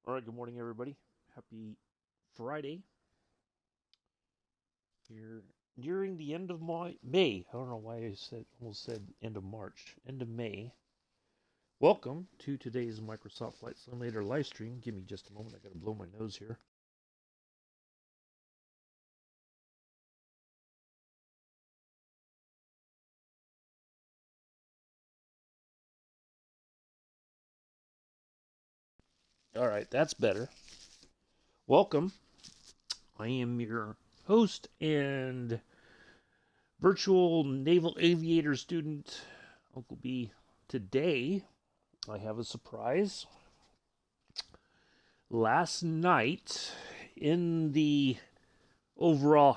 All right, good morning, everybody. Happy Friday. Here nearing the end of May. I don't know why I almost said end of March. End of May. Welcome to today's Microsoft Flight Simulator live stream. Give me just a moment. I got to blow my nose here. All right, that's better. Welcome. I am your host and virtual naval aviator student, Uncle B. Today, I have a surprise. Last night, in the overall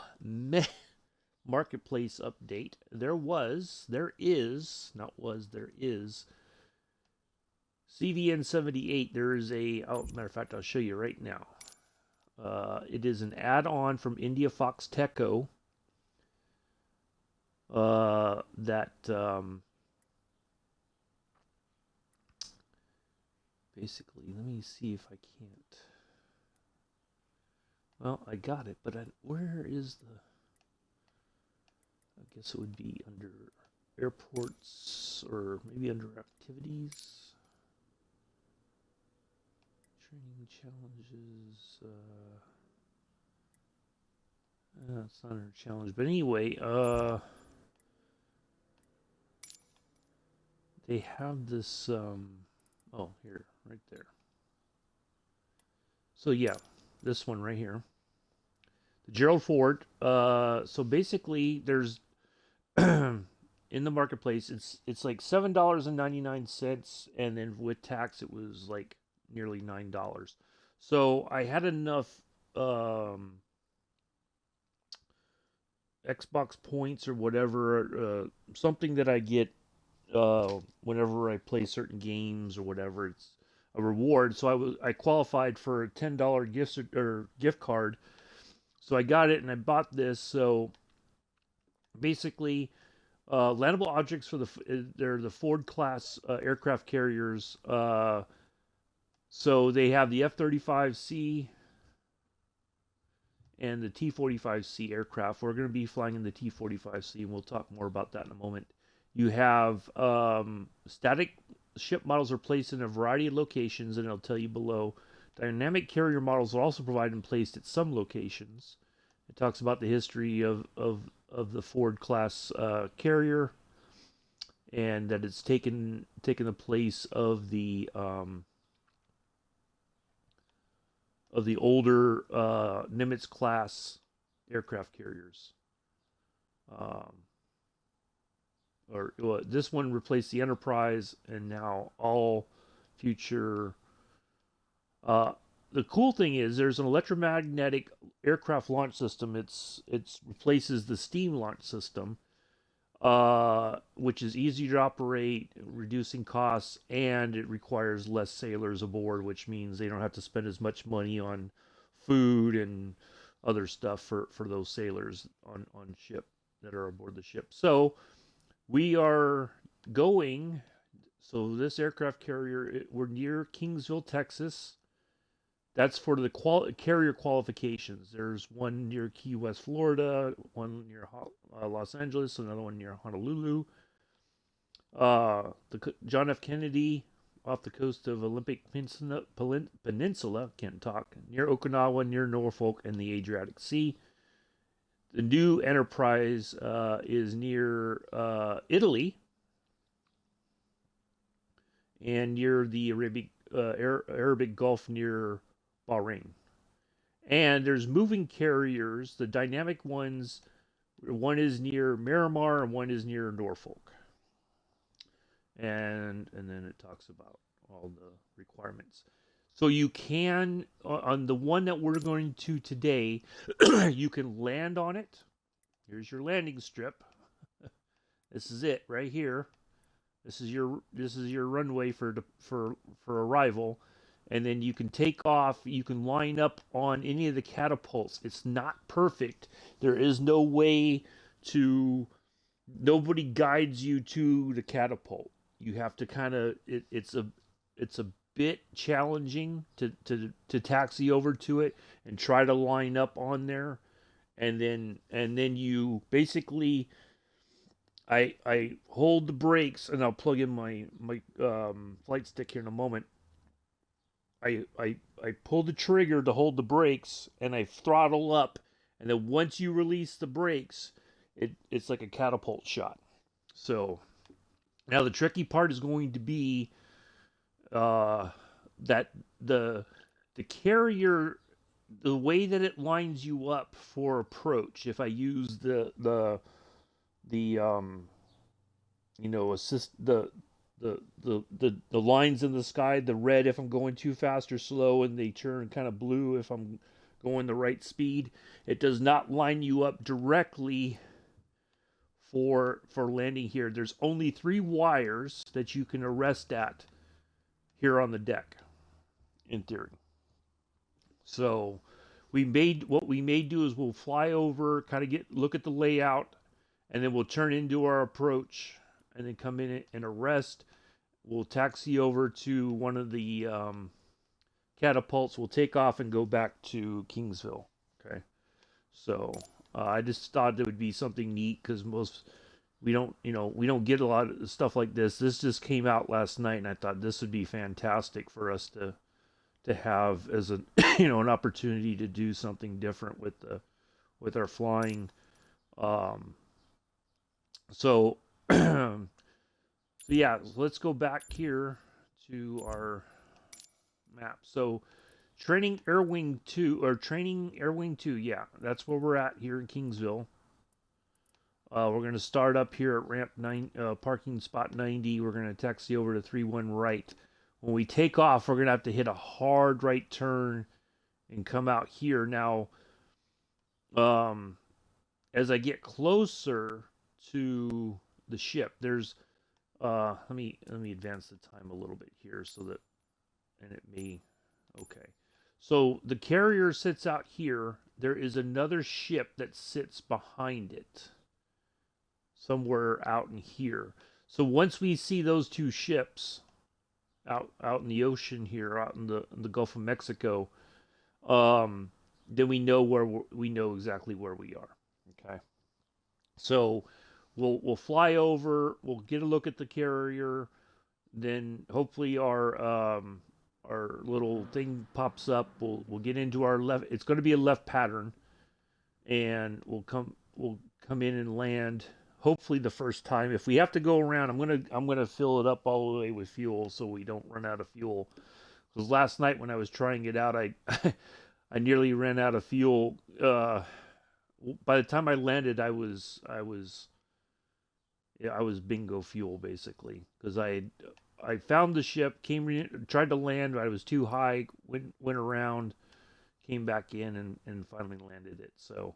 marketplace update, there is CVN 78. There is matter of fact, I'll show you right now. It is an add-on from India Fox Techo that basically, let me see if I can't. Well, I got it, but where is the? I guess it would be under airports or maybe under activities. Training challenges. It's not under challenge, but anyway, they have this. Oh, here, right there. So yeah, this one right here, the Gerald Ford. So basically, there's in the marketplace, it's like $7.99, and then with tax, it was like nearly $9. So I had enough Xbox points or whatever, something that I get whenever I play certain games or whatever. It's a reward. So I qualified for a $10 gift card. So I got it and I bought this. So basically, landable objects for they're the Ford class aircraft carriers. So they have the F-35C and the T-45C aircraft. We're going to be flying in the T-45C, and we'll talk more about that in a moment. You have static ship models are placed in a variety of locations, and it'll tell you below. Dynamic carrier models are also provided and placed at some locations. It talks about the history of the Ford class carrier, and that it's taken the place of the older Nimitz class aircraft carriers. This one replaced the Enterprise, and now all future. The cool thing is there's an electromagnetic aircraft launch system. It replaces the steam launch system, which is easier to operate, reducing costs, and it requires less sailors aboard, which means they don't have to spend as much money on food and other stuff for those sailors on ship that are aboard the ship. So we are going. So this aircraft carrier, we're near Kingsville, Texas. That's for the carrier qualifications. There's one near Key West, Florida, one near Los Angeles, another one near Honolulu. The John F. Kennedy off the coast of Olympic Peninsula, can't talk, near Okinawa, near Norfolk, and the Adriatic Sea. The new Enterprise is near Italy and near the Arabic Gulf near Bahrain. And there's moving carriers. The dynamic ones, one is near Miramar and one is near Norfolk. And then it talks about all the requirements. So you can, on the one that we're going to today, you can land on it. Here's your landing strip. This is it right here. This is your runway for arrival, and then you can take off. You can line up on any of the catapults. It's not perfect. There is no way to. Nobody guides you to the catapult. You have to kind of. It's a bit challenging to taxi over to it and try to line up on there, and then you basically I hold the brakes, and I'll plug in my flight stick here in a moment. I pull the trigger to hold the brakes, and I throttle up, and then once you release the brakes, it's like a catapult shot. So now the tricky part is going to be that the carrier, the way that it lines you up for approach. If I use the assist the lines in the sky, the red if I'm going too fast or slow, and they turn kind of blue if I'm going the right speed. It does not line you up directly for landing here. There's only 3 wires that you can arrest at here on the deck, in theory. So what we may do is we'll fly over, kind of look at the layout, and then we'll turn into our approach, and then come in and arrest. We'll taxi over to one of the catapults. We'll take off and go back to Kingsville. Okay, so I just thought it would be something neat because we don't get a lot of stuff like this. This just came out last night, and I thought this would be fantastic for us to have as an an opportunity to do something different with our flying. So yeah, let's go back here to our map. So training Air Wing 2, yeah, that's where we're at here in Kingsville. We're going to start up here at ramp 9, parking spot 90. We're going to taxi over to 31 right. When we take off, we're going to have to hit a hard right turn and come out here. Now, as I get closer to the ship, there's let me advance the time a little bit here so that, and it may, okay. So the carrier sits out here. There is another ship that sits behind it, somewhere out in here. So once we see those 2 ships out in the ocean here, out in the Gulf of Mexico, then we know exactly where we are. Okay, so we'll fly over. We'll get a look at the carrier. Then hopefully our little thing pops up. We'll get into our left. It's going to be a left pattern, and we'll come in and land. Hopefully the first time. If we have to go around, I'm gonna fill it up all the way with fuel so we don't run out of fuel. Because last night when I was trying it out, I I nearly ran out of fuel. By the time I landed, I was bingo fuel basically, because I found the ship, tried to land, but I was too high. Went around, came back in, and finally landed it. So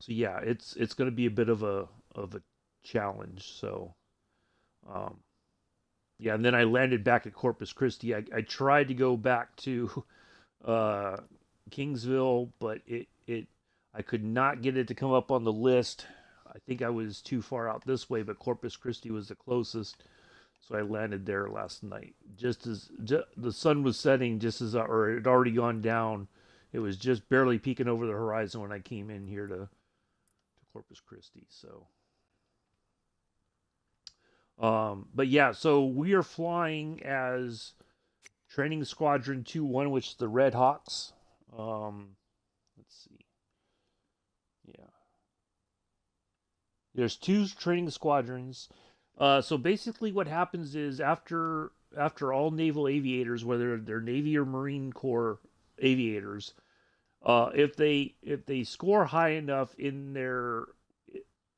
yeah, it's going to be a bit of a challenge. So yeah, and then I landed back at Corpus Christi. I tried to go back to Kingsville, but I could not get it to come up on the list. I think I was too far out this way, but Corpus Christi was the closest, so I landed there last night. Just as the sun was setting, or it had already gone down. It was just barely peeking over the horizon when I came in here to Corpus Christi. So, but yeah, so we are flying as Training Squadron 2-1, which is the Red Hawks. Let's see. Yeah. There's 2 training squadrons. So basically what happens is after all naval aviators, whether they're Navy or Marine Corps aviators, if they score high enough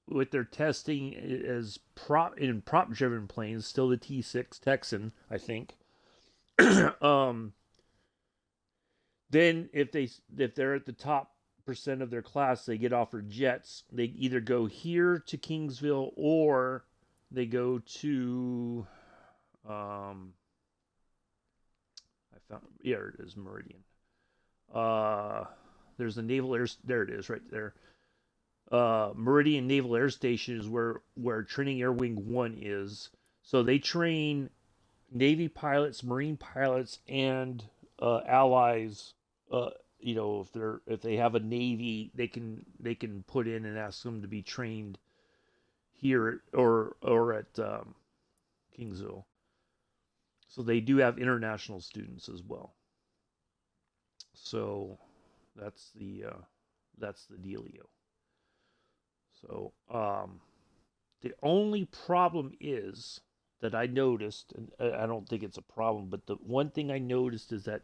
with their testing as prop driven planes, still the T6 Texan, I think. Then if they're at the top percent of their class, they get offered jets. They either go here to Kingsville or they go to here it is, Meridian. There's the Naval Air. There it is, right there. Meridian Naval Air Station is where Training Air Wing 1 is. So they train Navy pilots, Marine pilots, and allies. If they have a Navy, they can put in and ask them to be trained here or at Kingsville. So they do have international students as well. So that's the dealio. So the only problem is that I noticed, and I don't think it's a problem, but the one thing I noticed is that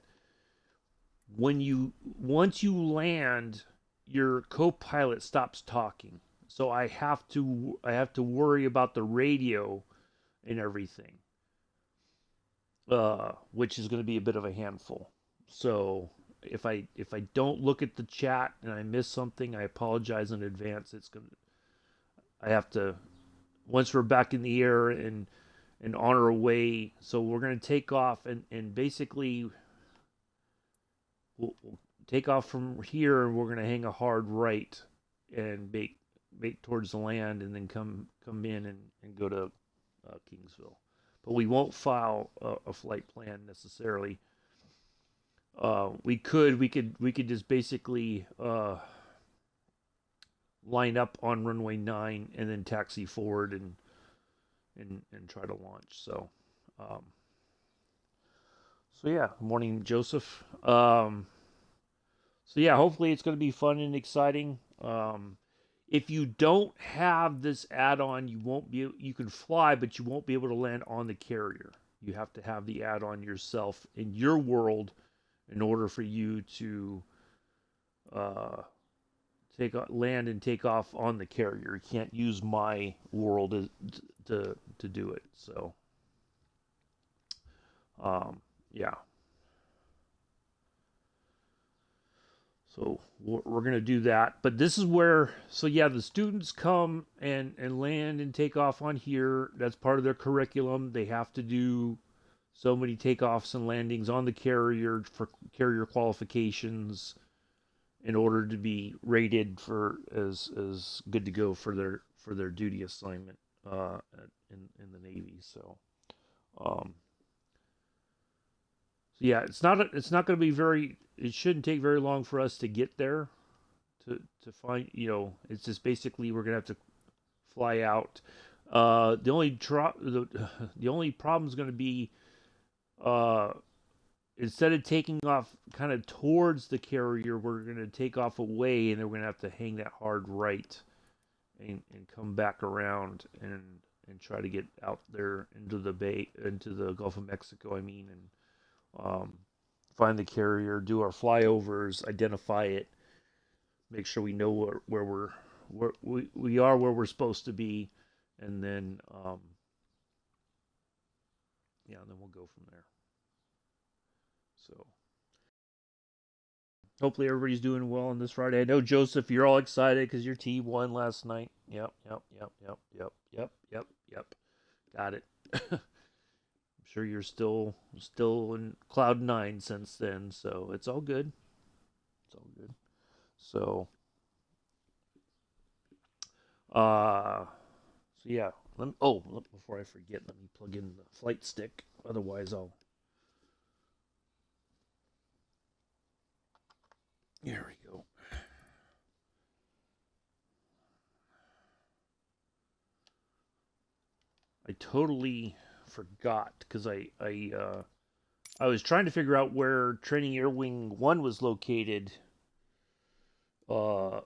once you land, your co-pilot stops talking. So I have to worry about the radio and everything, which is going to be a bit of a handful. So if I don't look at the chat and I miss something, I apologize in advance. I have to once we're back in the air and on our way. So we're going to take off and basically we'll take off from here and we're going to hang a hard right and make towards the land and then come in and go to Kingsville. But we won't file a flight plan necessarily. We could just basically line up on runway 9 and then taxi forward and try to launch. So yeah, morning Joseph. So yeah, hopefully it's going to be fun and exciting. If you don't have this add-on, you can fly, but you won't be able to land on the carrier. You have to have the add-on yourself in your world in order for you to land and take off on the carrier. You can't use my world to do it. So yeah. So we're going to do that. But this is where, so yeah, the students come and land and take off on here. That's part of their curriculum. They have to do so many takeoffs and landings on the carrier for carrier qualifications in order to be rated for as good to go for their duty assignment in the Navy. So yeah, it's not going to be very. It shouldn't take very long for us to get there. To find, it's just basically we're gonna have to fly out. The only problem is going to be instead of taking off kind of towards the carrier, we're going to take off away, and then we're going to have to hang that hard right and come back around and try to get out there into the Gulf of Mexico. I mean, and find the carrier, do our flyovers, identify it, make sure we know where we are where we're supposed to be, and then then we'll go from there. So hopefully everybody's doing well on this Friday. I know Joseph, you're all excited because your team won last night. Yep. Got it. I'm sure you're still in cloud 9 since then, so it's all good. It's all good. So yeah. Before I forget, let me plug in the flight stick. Otherwise, Here we go. I totally forgot because I was trying to figure out where Training Air Wing 1 was located. And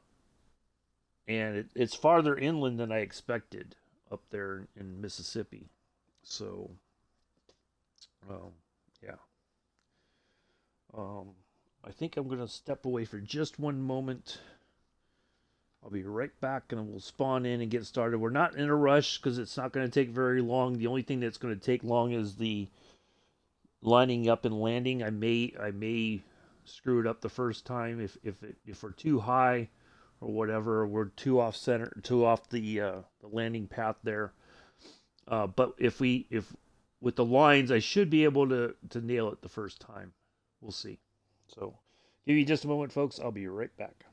it's farther inland than I expected up there in Mississippi. So, yeah. I think I'm going to step away for just one moment. I'll be right back and we'll spawn in and get started. We're not in a rush because it's not going to take very long. The only thing that's going to take long is the lining up and landing. I may screw it up the first time if we're too high or whatever. We're too off center, too off the landing path there. But if with the lines, I should be able to nail it the first time. We'll see. So, give me just a moment, folks. I'll be right back.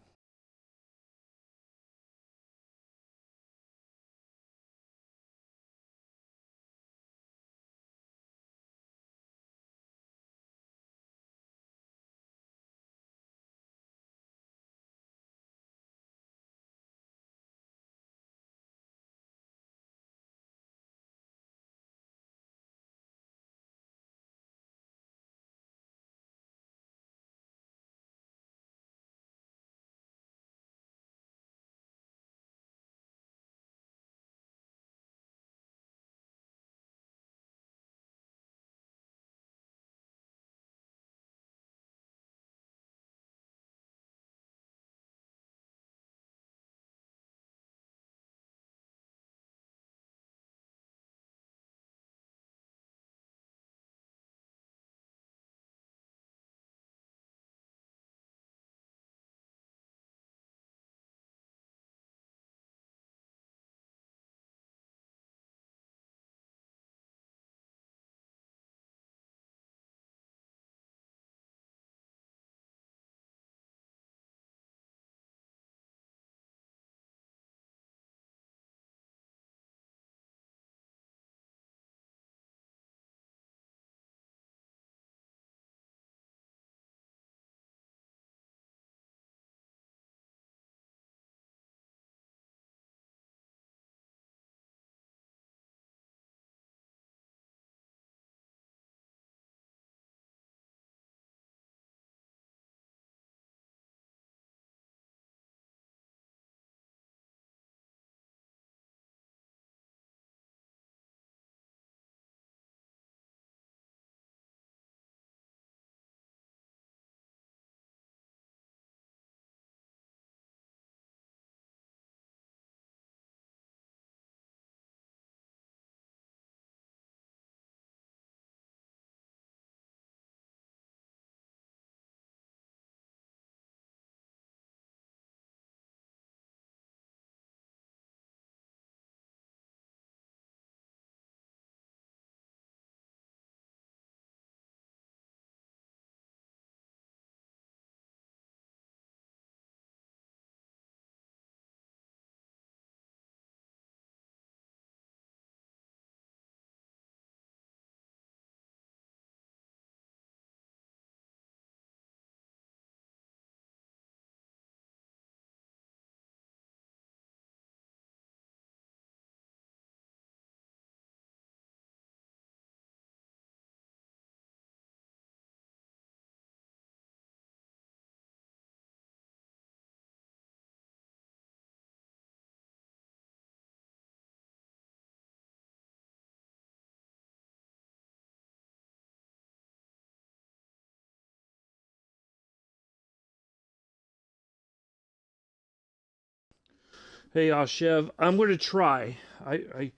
Hey, Ashev, I'm going to try. I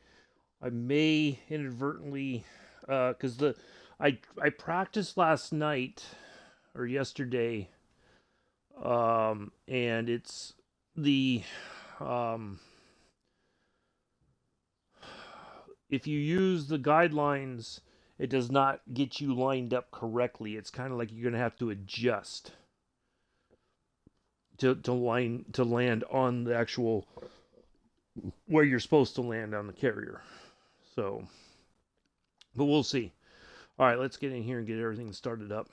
may inadvertently, because I practiced last night or yesterday, and it's the um, if you use the guidelines, it does not get you lined up correctly. It's kind of like you're going to have to adjust to land on the actual where you're supposed to land on the carrier. So, but we'll see. All right, let's get in here and get everything started up.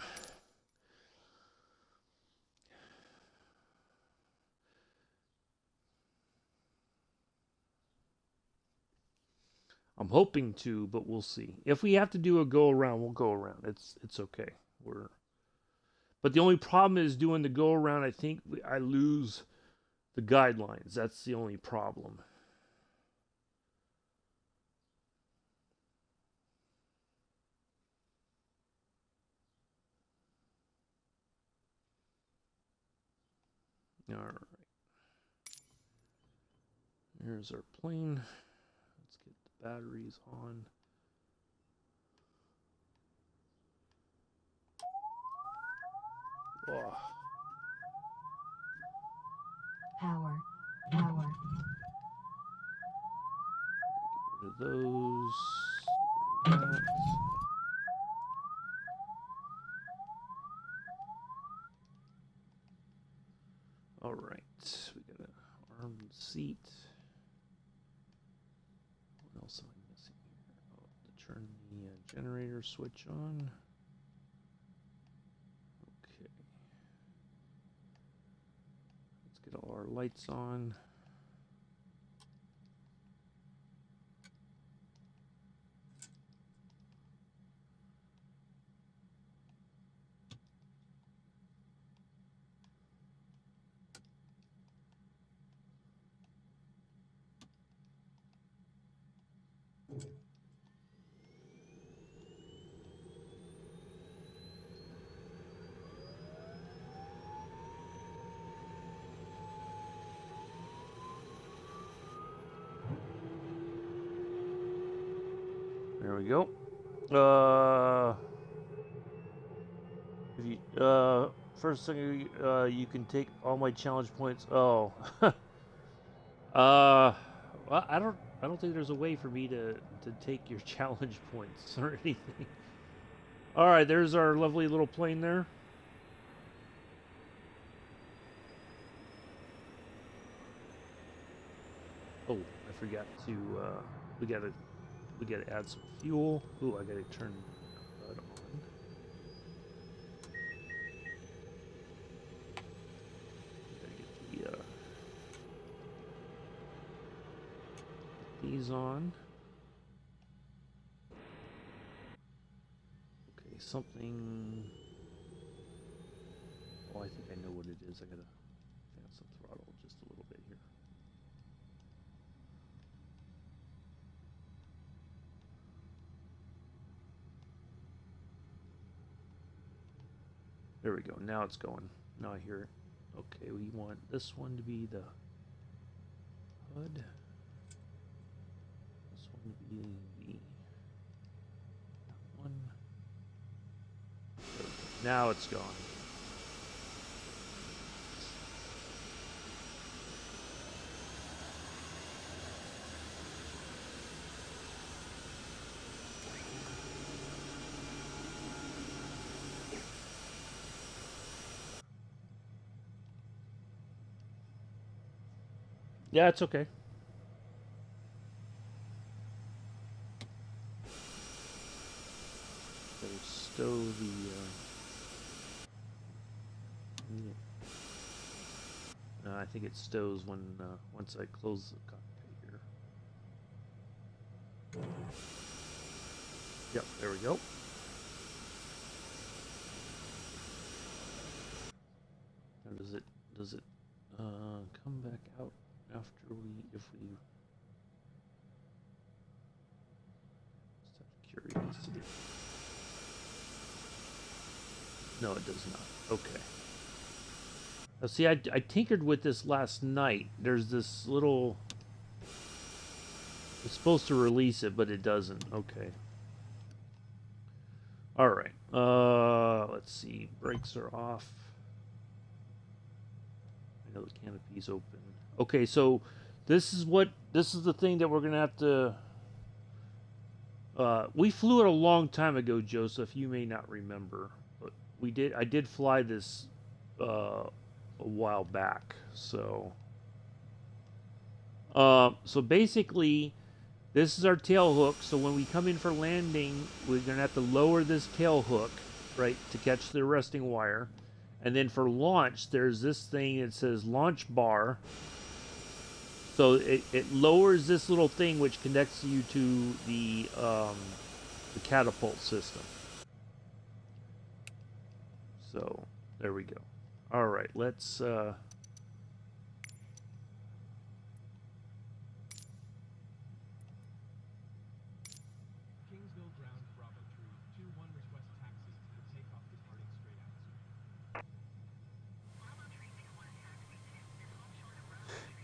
I'm hoping to, but we'll see. If we have to do a go around, we'll go around. It's okay. But the only problem is doing the go around. I think I lose the guidelines. That's the only problem. All right. Here's our plane. Let's get the batteries on. Oh. Power. Get rid of those. Get rid of that. All right. We got an armed seat. What else am I missing here? Oh, to turn the generator switch on. Okay. Let's get all our lights on. There we go. If you first thing you can take all my challenge points. Oh, well, I don't think there's a way for me to take your challenge points or anything. All right, there's our lovely little plane there. Oh, I forgot to we gotta add some fuel. Ooh, I gotta turn that on. Gotta get these on. Okay, something. Oh, I think I know what it is. I gotta advance the throttle just a little bit here. There we go. Now it's going. Now I hear it. Okay, we want this one to be the hood. This one to be the one. Now it's gone. Yeah, it's okay. Better stow the. No, I think it stows when once I close the cockpit here. Yep, there we go. Now does it come back out after if we just out of curiosity? No, it does not. Okay. Now, see, I tinkered with this last night. There's this little... It's supposed to release it, but it doesn't. Okay. Alright. Let's see. Brakes are off. I know the canopy's open. Okay, so this is the thing that we're going to have to... we flew it a long time ago, Joseph. You may not remember. But I did fly this a while back. So basically, this is our tail hook. So when we come in for landing, we're going to have to lower this tail hook, right, to catch the arresting wire. And then for launch, there's this thing that says launch bar. So it lowers this little thing which connects you to the catapult system. So there we go. All right, let's... Kingsville ground Bravo Tree 2-1 request taxis to the takeoff departing straight answer.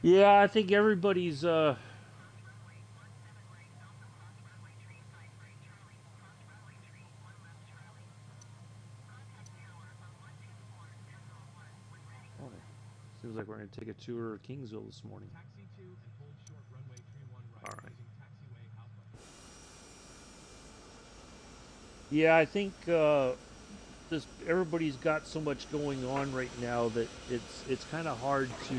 Yeah, I think everybody's seems like we're going to take a tour of Kingsville this morning. Taxi 2 and hold short runway 31 right. All right. Using taxiway Alpha. Yeah, I think everybody's got so much going on right now that it's kind of hard to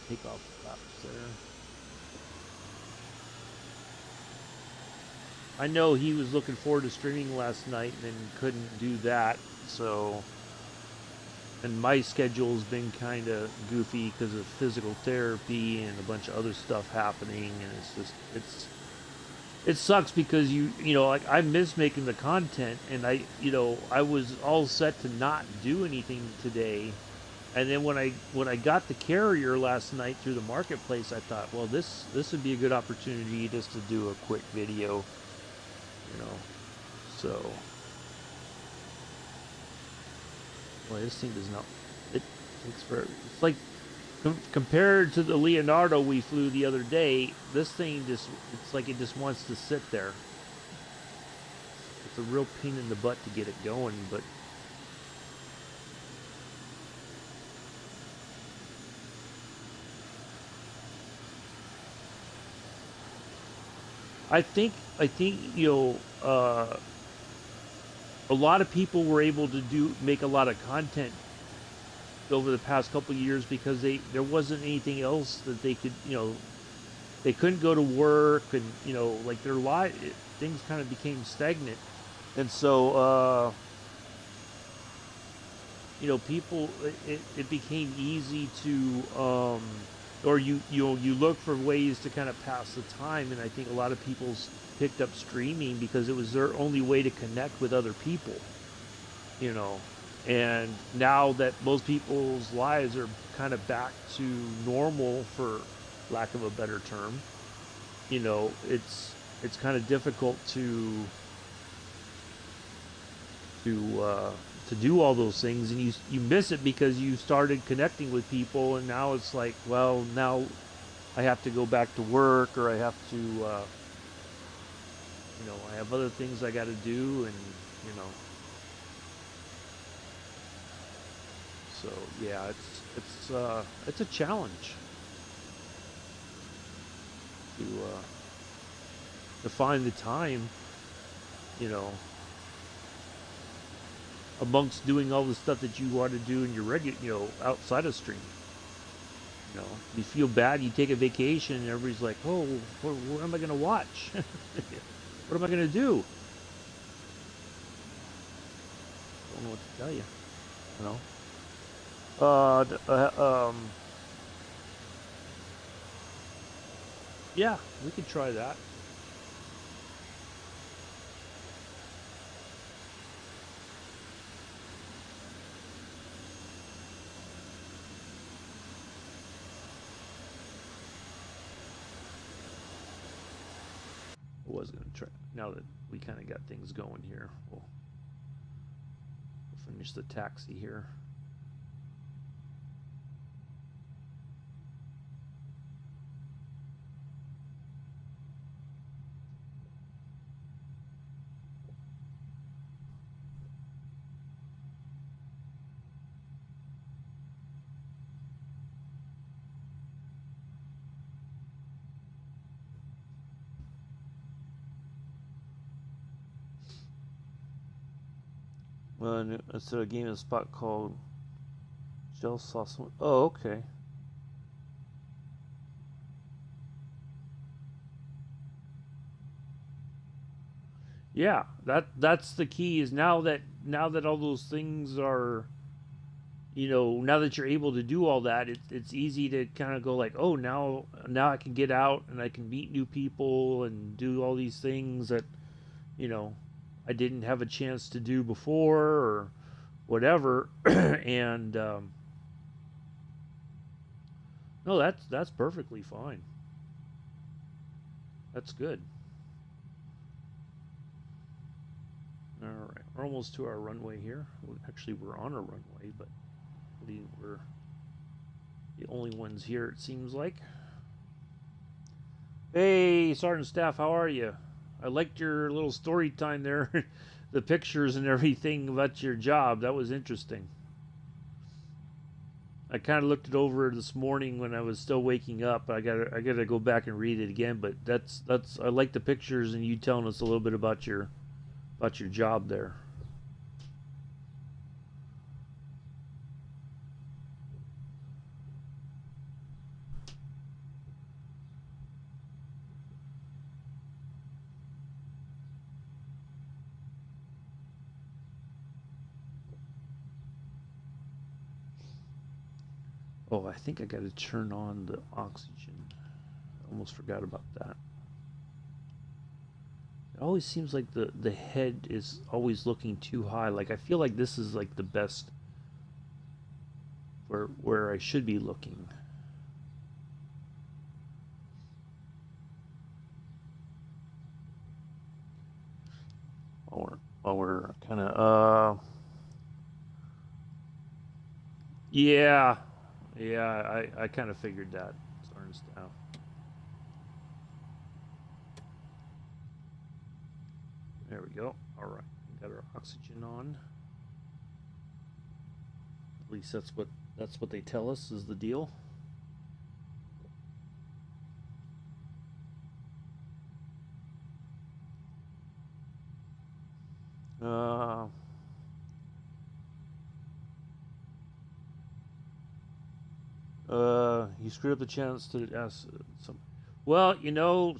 take off flaps there. I know he was looking forward to streaming last night and then couldn't do that, so... And my schedule's been kind of goofy because of physical therapy and a bunch of other stuff happening, and it sucks because you know, like, I miss making the content, and I was all set to not do anything today, and then when I got the Carrier last night through the marketplace, I thought, well, this would be a good opportunity just to do a quick video, you know, so. Boy, this thing does not. It takes forever. It's like compared to the Leonardo we flew the other day. This thing it's like it just wants to sit there. It's a real pain in the butt to get it going, but I think a lot of people were able to make a lot of content over the past couple of years because there wasn't anything else that they could, they couldn't go to work, and like their things kind of became stagnant, and so people, it became easy to or you look for ways to kind of pass the time, and I think a lot of people picked up streaming because it was their only way to connect with other people, and now that most people's lives are kind of back to normal, for lack of a better term, it's kind of difficult to do all those things, and you miss it because you started connecting with people, and now it's like, well, now I have to go back to work, or I have to I have other things I got to do, and so yeah, it's a challenge to find the time, amongst doing all the stuff that you want to do in your regular, outside of streaming. You feel bad, you take a vacation, and everybody's like, oh, what am I going to watch? What am I going to do? Don't know what to tell you. Yeah, we could try that. I was going to try, now that we kind of got things going here, we'll finish the taxi here. It's a game in a spot called Gel Sauce. Oh, okay. Yeah, that's the key. Is now that all those things are, now that you're able to do all that, it's easy to kind of go like, oh, now I can get out and I can meet new people and do all these things that, I didn't have a chance to do before or whatever. And no, that's perfectly fine. That's good. All right, we're almost to our runway here. Actually, we're on a runway, but we're the only ones here, it seems like. Hey, Sergeant Staff, how are you? I liked your little story time there, the pictures and everything about your job. That was interesting. I kind of looked it over this morning when I was still waking up. I gotta go back and read it again. But that's I like the pictures and you telling us a little bit about your job there. Oh, I think I got to turn on the oxygen. I almost forgot about that. It always seems like the head is always looking too high. Like I feel like this is like the best where I should be looking. While we're kind of yeah. Yeah, I kind of figured that. Starting staff. There we go. All right, got our oxygen on. At least that's what they tell us is the deal. You screwed up the chance to ask some. Well,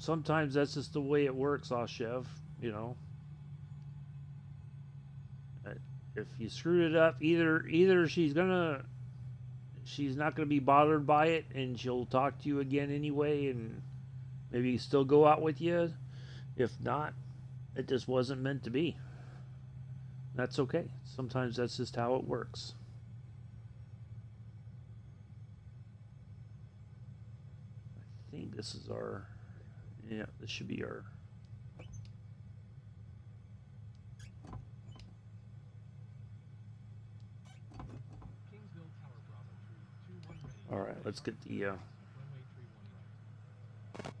sometimes that's just the way it works, Oshev. You know, if you screwed it up, either she's not gonna be bothered by it, and she'll talk to you again anyway, and maybe still go out with you. If not, it just wasn't meant to be. That's okay. Sometimes that's just how it works. I think this is our. Yeah, this should be our. Kingsville Tower Bravo 321 ready. All right, let's get the. Runway 31 right.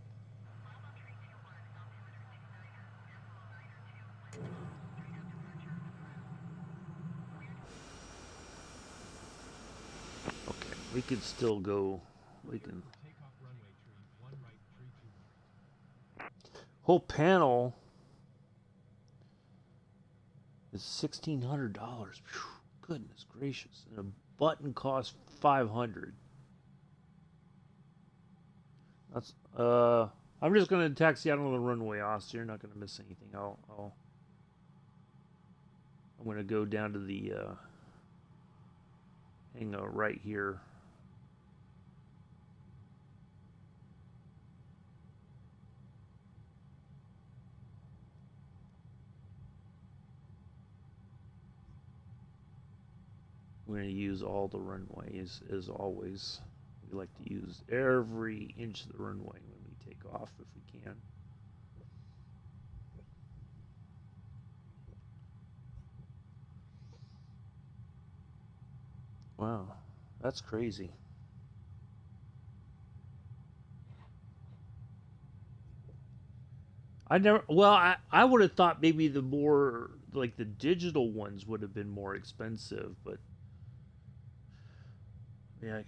Okay, we could still go. We can. Takeoff runway 31 right 321. Whole panel is $1,600. Goodness gracious! And a button costs $500. That's I'm just gonna taxi out on the runway, Austin. You're not gonna miss anything. I'm gonna go down to the hangar right here. We're going to use all the runways as always. We like to use every inch of the runway when we take off if we can. Wow, that's crazy. I would have thought maybe the more, like the digital ones would have been more expensive, but yeah,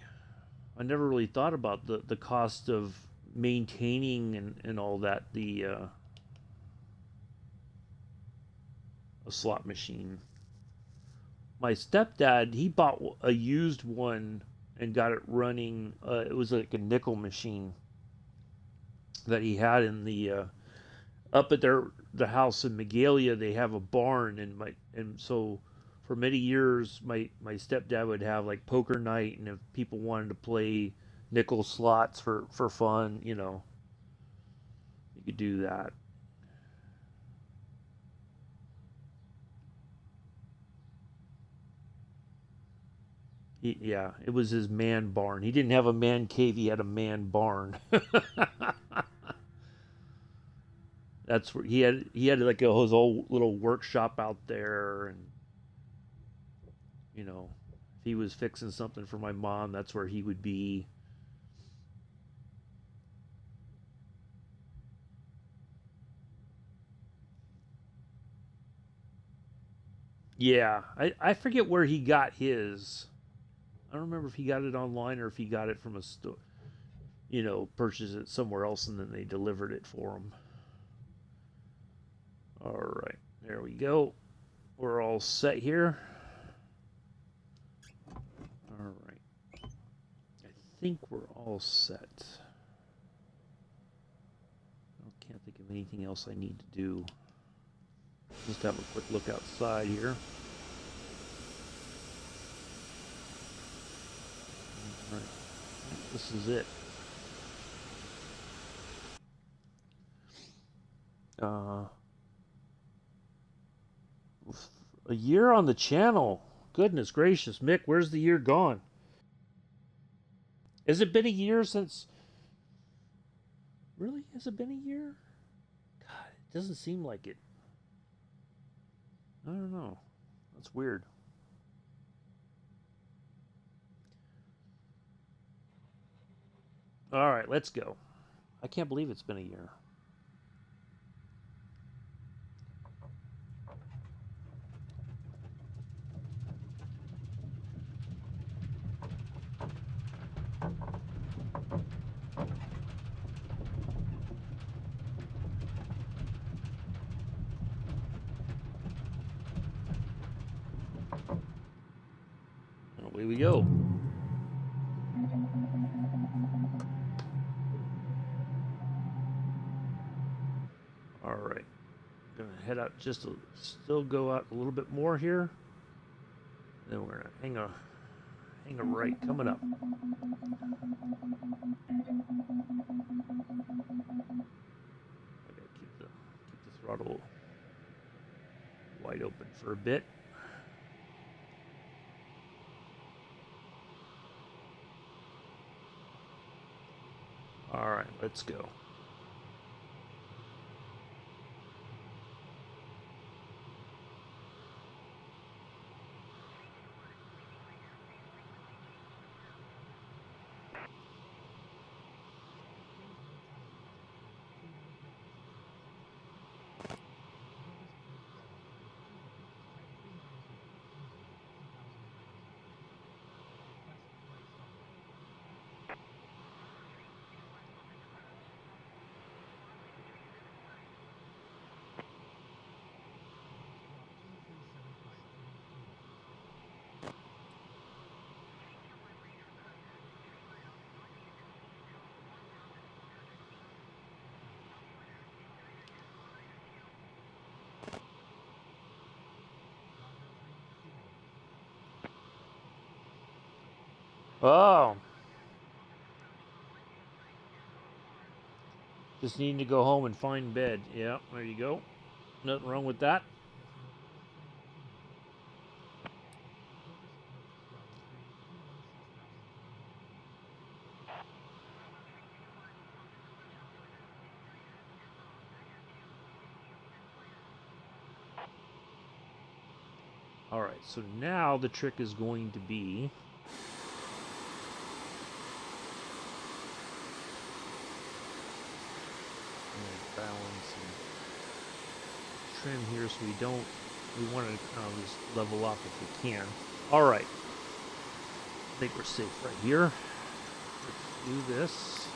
I never really thought about the cost of maintaining and all that, a slot machine. My stepdad, he bought a used one and got it running. It was like a nickel machine that he had in the up at the house in Magalia. They have a barn, and so for many years my stepdad would have like poker night, and if people wanted to play nickel slots for fun, you could do that. Yeah, it was his man barn. He didn't have a man cave, he had a man barn. That's where he had like his whole little workshop out there, and if he was fixing something for my mom, that's where he would be. Yeah, I forget where he got his. I don't remember if he got it online or if he got it from a store, purchased it somewhere else and then they delivered it for him. All right, there we go. We're all set here. All right, I think we're all set. I can't think of anything else I need to do. Just have a quick look outside here. All right, this is it. Uh, a year on the channel. Goodness gracious, Mick, where's the year gone? Has it been a year since? Really? Has it been a year? God, it doesn't seem like it. I don't know. That's weird. All right, let's go. I can't believe it's been a year. And away we go. All right. Gonna head out still go out a little bit more here. Then we're gonna hang a right coming up. I gotta keep the throttle wide open for a bit. All right, let's go. Oh, just needing to go home and find bed. Yeah, there you go. Nothing wrong with that. All right, so now the trick is going to be trim here so we want to kind of just level off if we can. All right. I think we're safe right here. Let's do this.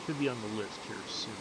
Should be on the list here soon.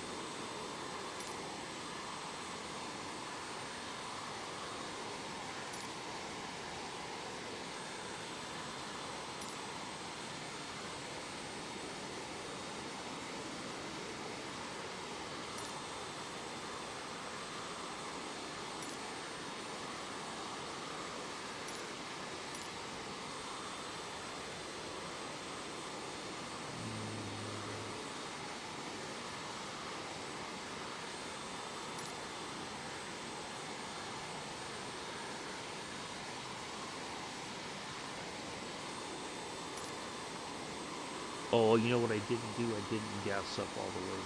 Oh, you know what I didn't do? I didn't gas up all the way.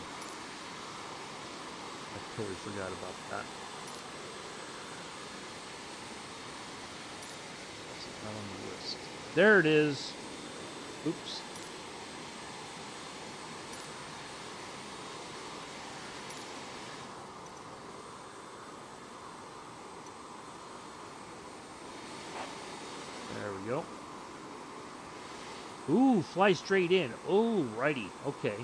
I totally forgot about that. That's not on the list. There it is. Oops. There we go. Ooh, fly straight in. Oh, righty. Okay.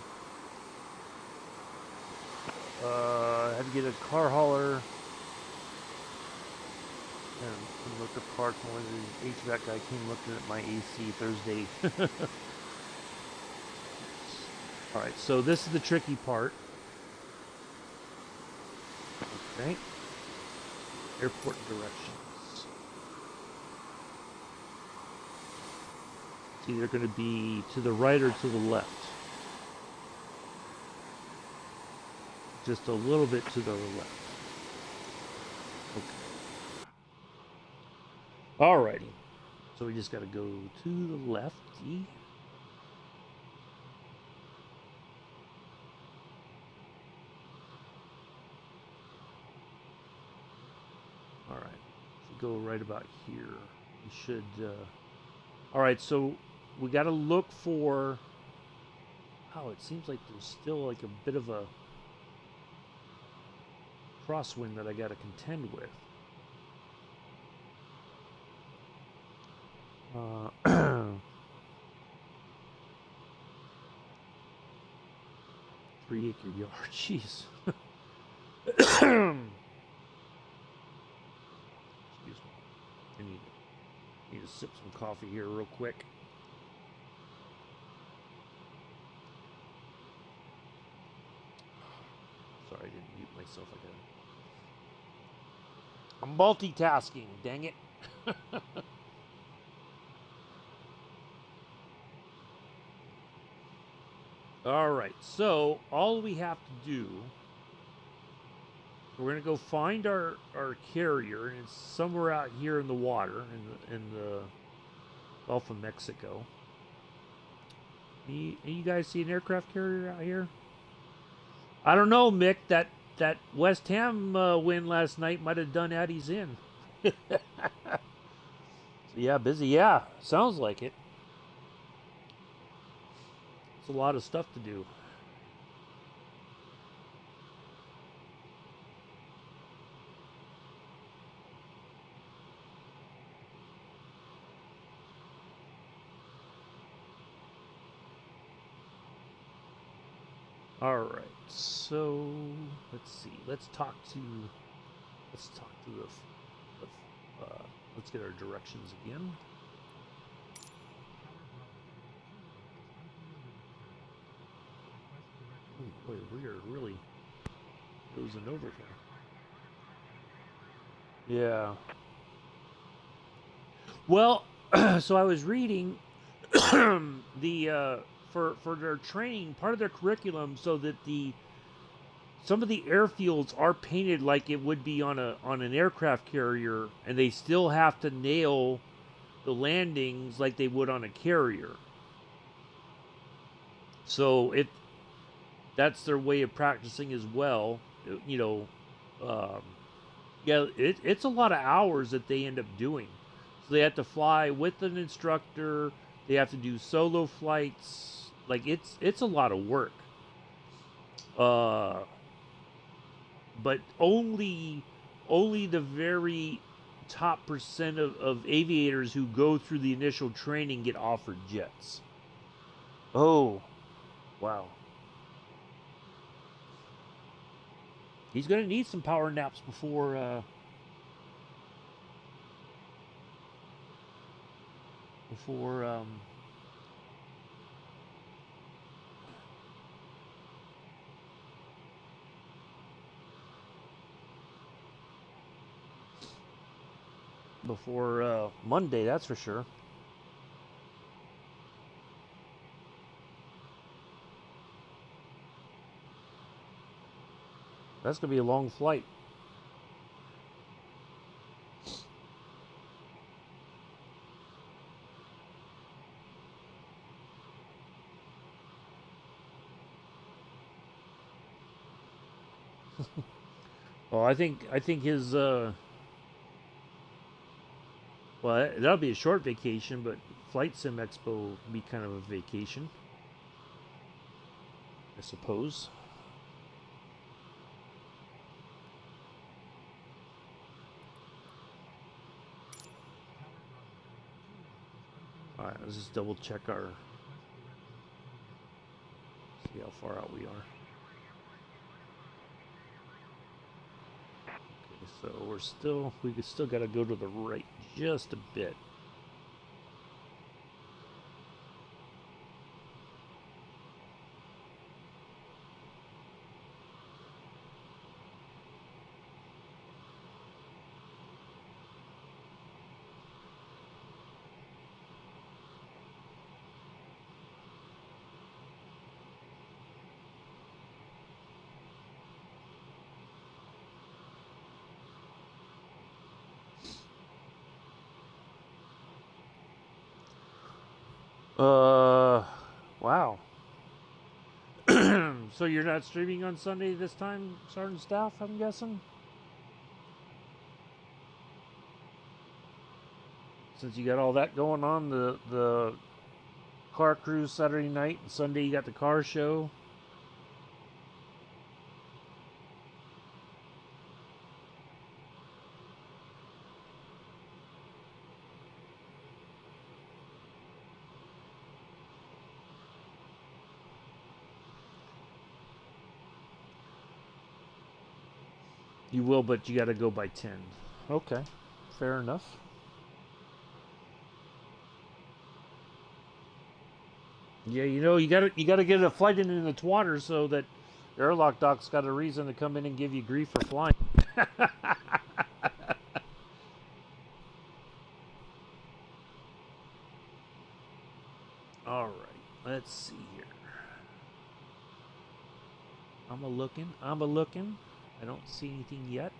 I had to get a car hauler. And look at parts. One of the HVAC guy came looking at my AC Thursday. Alright, so this is the tricky part. Okay. Airport directions. It's either going to be to the right or to the left. Just a little bit to the left. Okay. Alrighty. So we just got to go to the lefty. Alright. If we go right about here, we should... Alright, so we got to look for... Oh, it seems like there's still like a bit of a crosswind that I got to contend with. 3 acre yard, jeez. Excuse me. I need to sip some coffee here real quick. Sorry, I didn't mute myself again. I'm multitasking, dang it. Alright, so all we have to do, we're going to go find our carrier, and it's somewhere out here in the water, in the Gulf of Mexico. You guys see an aircraft carrier out here? I don't know, Mick, that West Ham win last night might have done Addie's in. So yeah, busy. Yeah, sounds like it. It's a lot of stuff to do. All right, so let's see. Let's talk to the let's get our directions again. Oh boy, we are really losing over here. Yeah. Well, so I was reading the for their training, part of their curriculum, so that some of the airfields are painted like it would be on an aircraft carrier, and they still have to nail the landings like they would on a carrier. So that's their way of practicing as well. You know, yeah, it's a lot of hours that they end up doing. So they have to fly with an instructor. They have to do solo flights. Like it's a lot of work. But only the very top percent of aviators who go through the initial training get offered jets. Oh, wow. He's going to need some power naps before Monday, that's for sure. That's going to be a long flight. Well, I think his well, that'll be a short vacation, but Flight Sim Expo will be kind of a vacation, I suppose. All right, let's just double check see how far out we are. Okay, so we still got to go to the right just a bit. Wow. So you're not streaming on Sunday this time, Sergeant Staff, I'm guessing? Since you got all that going on, the car cruise Saturday night, and Sunday you got the car show. You will, but you got to go by 10. Okay, fair enough. Yeah, you know, you gotta get a flight in the water so that the airlock doc's got a reason to come in and give you grief for flying. All right, let's see here. I'm a looking. I don't see anything yet.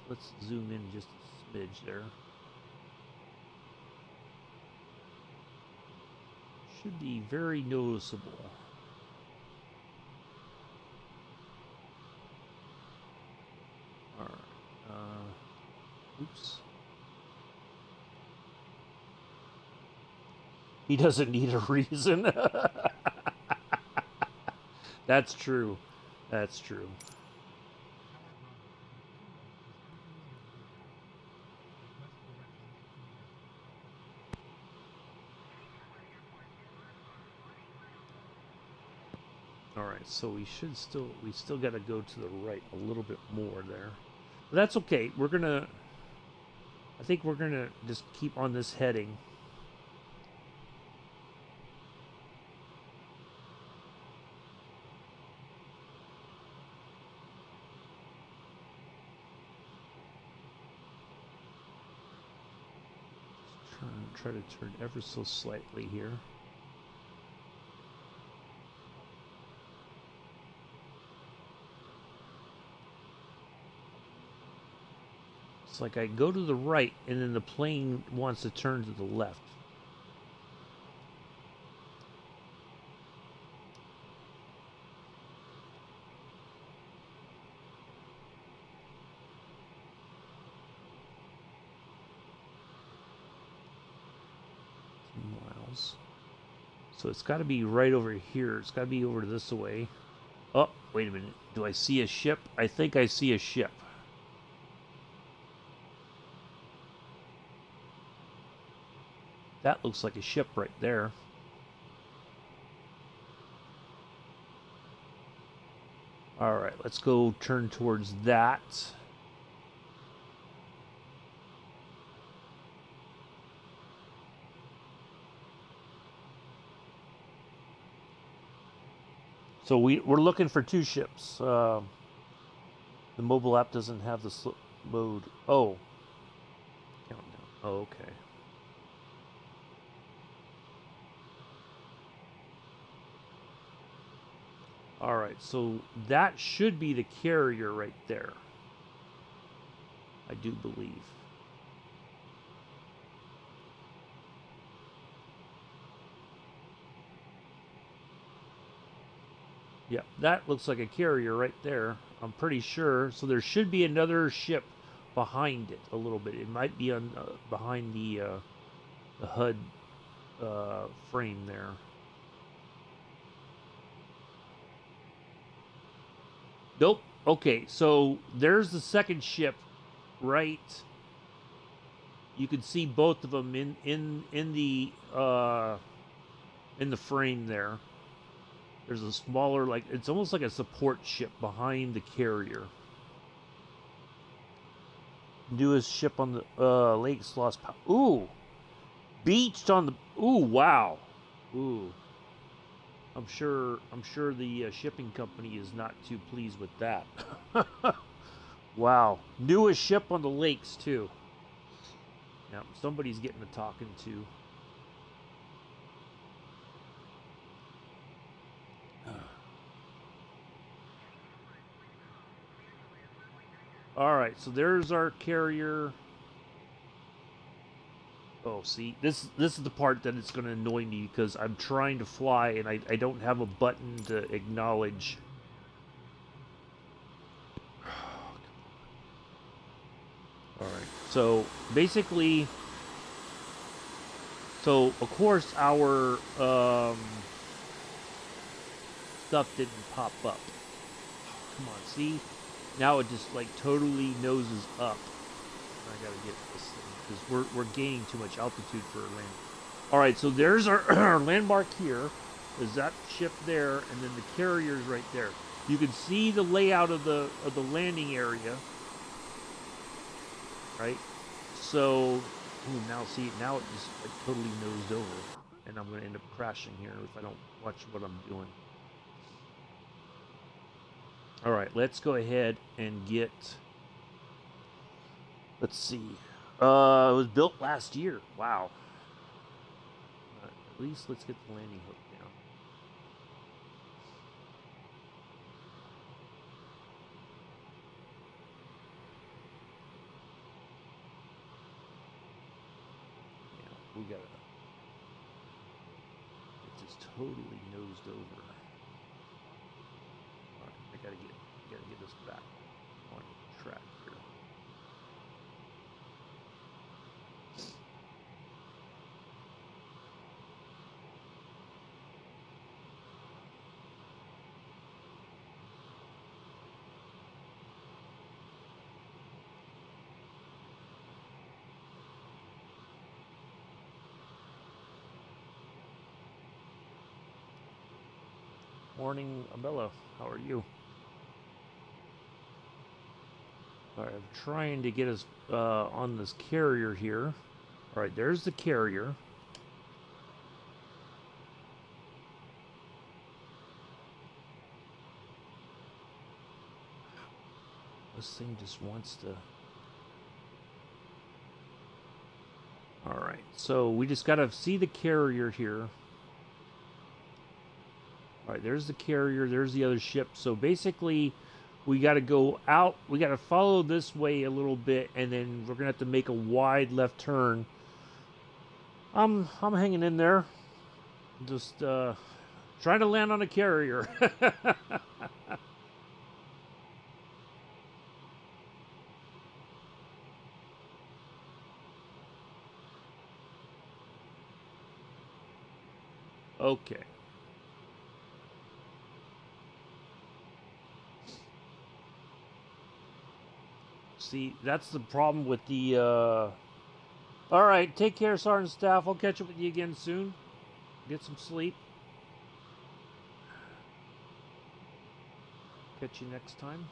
Let's zoom in just a smidge there. Should be very noticeable. All right. Oops. He doesn't need a reason. That's true. That's true. All right, so we still got to go to the right a little bit more there. But that's okay. I think we're gonna just keep on this heading. Try to turn ever so slightly here. It's like I go to the right and then the plane wants to turn to the left. Miles. So it's got to be right over here. It's got to be over this way. Oh, wait a minute. Do I see a ship? I think I see a ship. That looks like a ship right there. All right, let's go turn towards that. So we're looking for two ships. The mobile app doesn't have the slip mode. Oh. Countdown. Oh, okay. All right, so that should be the carrier right there. I do believe. Yeah, that looks like a carrier right there. I'm pretty sure. So there should be another ship behind it a little bit. It might be on behind the HUD frame there. Nope. Okay, so there's the second ship, right? You can see both of them in the frame there. There's a smaller, like, it's almost like a support ship behind the carrier. Newest ship on the lakes lost power. Ooh, beached on the. Ooh, wow. Ooh. I'm sure the shipping company is not too pleased with that. Wow. Newest ship on the lakes, too. Yeah, somebody's getting a talking to. All right, so there's our carrier. Oh, see, this is the part that it's going to annoy me because I'm trying to fly and I don't have a button to acknowledge. All right, so basically, so of course our stuff didn't pop up. Come on, see? Now it just like totally noses up. I gotta get this thing because we're gaining too much altitude for a land. All right, so there's our landmark here. There's that ship there, and then the carrier's right there. You can see the layout of the landing area, right? So, ooh, now see, now it just like totally nosed over, and I'm gonna end up crashing here if I don't watch what I'm doing. All right, let's go ahead and get. Let's see. It was built last year. Wow. At least let's get the landing hook down. Yeah, we gotta. It just totally nosed over. All right, I gotta get this back on track here. Morning, Abella. How are you? All right, I'm trying to get us on this carrier here. All right, there's the carrier. This thing just wants to. All right. right, so we just got to see the carrier here. All right, there's the carrier, there's the other ship. So basically, we got to go out, we got to follow this way a little bit, and then we're going to have to make a wide left turn. I'm hanging in there. Just trying to land on a carrier. Okay. See, that's the problem with the all right, take care, Sergeant Staff. I'll catch up with you again soon. Get some sleep. Catch you next time.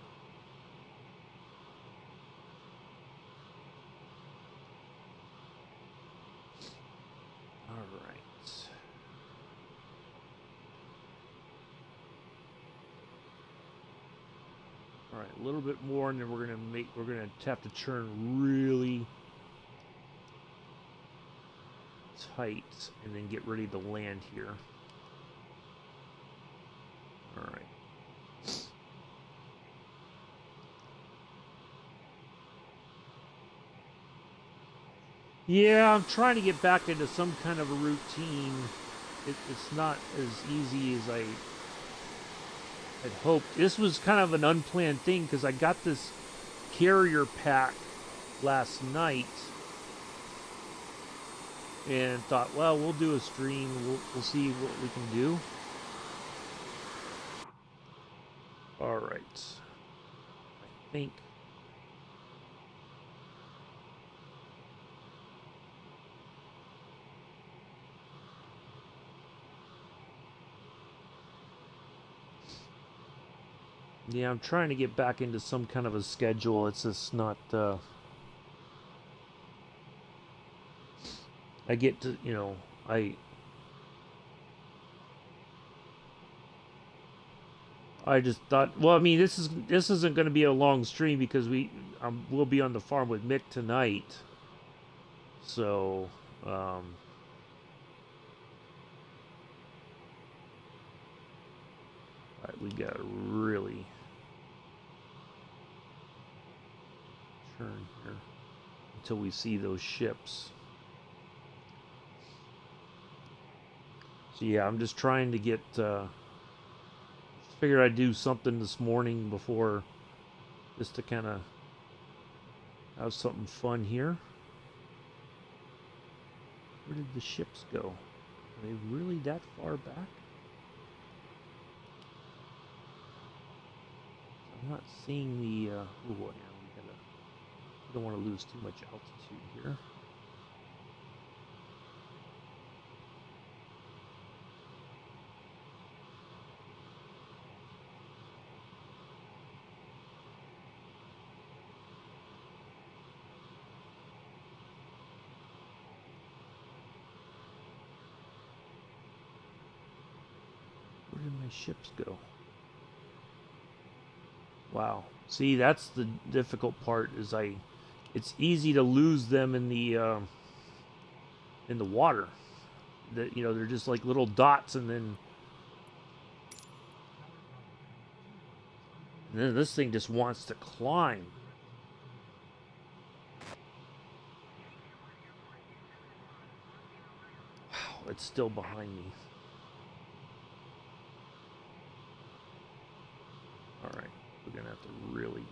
All right. All right, a little bit more, and then we're gonna have to turn really tight, and then get ready to land here. All right. Yeah, I'm trying to get back into some kind of a routine. It's not as easy as I had hoped. This was kind of an unplanned thing because I got this carrier pack last night and thought, well, we'll do a stream. We'll see what we can do. All right. I think. Yeah, I'm trying to get back into some kind of a schedule. It's just not, I get to, I just thought, well, I mean, this isn't going to be a long stream because we'll be on the farm with Mick tonight. So, all right, we got to really turn here until we see those ships. So yeah, I'm just trying to get, figured I'd do something this morning before, just to kind of have something fun here. Where did the ships go? Are they really that far back? I'm not seeing the, oh boy, we don't want to lose too much altitude here. Where did my ships go? Wow. See, that's the difficult part. It's easy to lose them in the water. They're just like little dots, and then this thing just wants to climb. Wow, it's still behind me. All right, we're gonna have to really.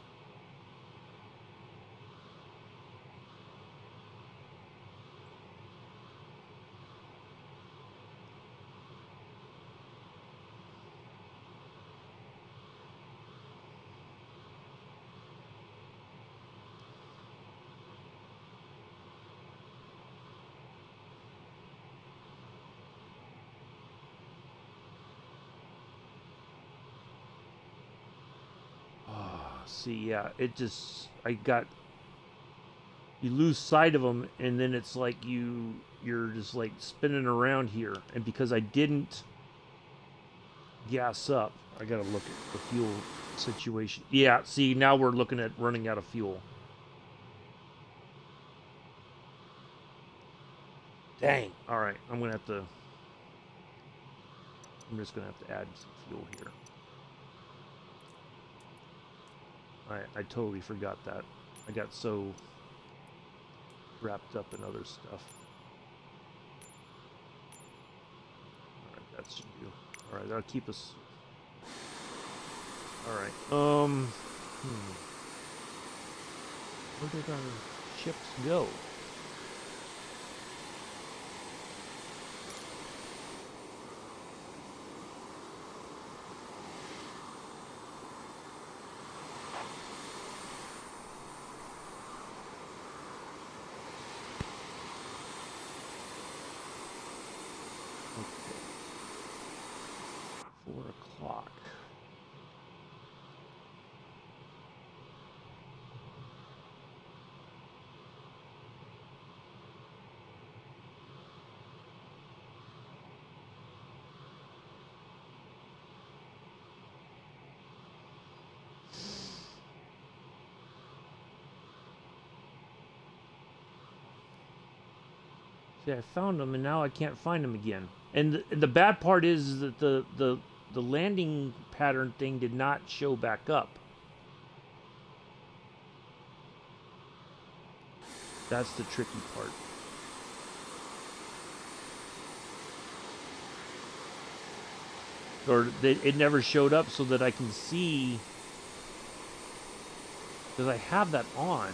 See, yeah, you lose sight of them, and then it's like you're just like spinning around here, and because I didn't gas up, I gotta look at the fuel situation. Yeah, see, now we're looking at running out of fuel. Dang. All right, I'm just gonna have to add some fuel here. I totally forgot that. I got so wrapped up in other stuff. All right, that should do. All right, that'll keep us. All right. Where did our ships go? Okay. 4 o'clock. See, I found them, and now I can't find them again. And the bad part is that the landing pattern thing did not show back up. That's the tricky part. Or it never showed up so that I can see, because I have that on.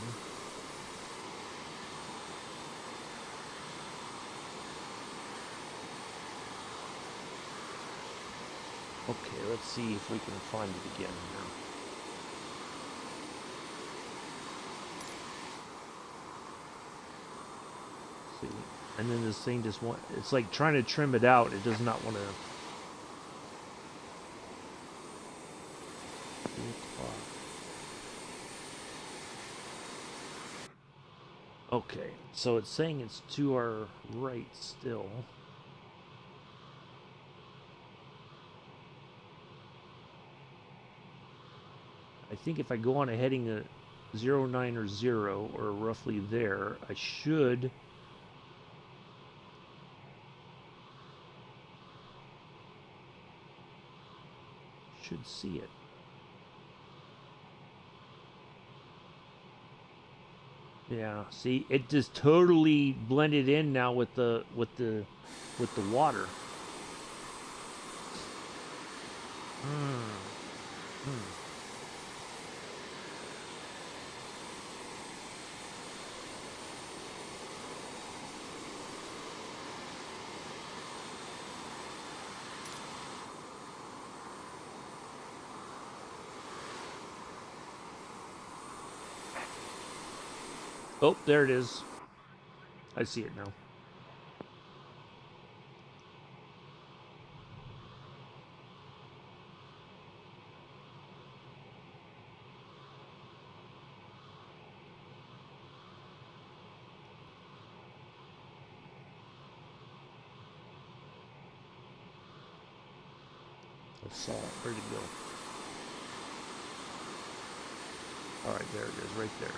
Okay, let's see if we can find it again here. See, and then this thing just it's like trying to trim it out. It does not want to. Okay, so it's saying it's to our right still. I think if I go on a heading of 09 or 0, or roughly there, I should see it. Yeah, see, it just totally blended in now with the water. Oh, there it is. I see it now. I saw it. Where'd it go? All right, there it is, right there.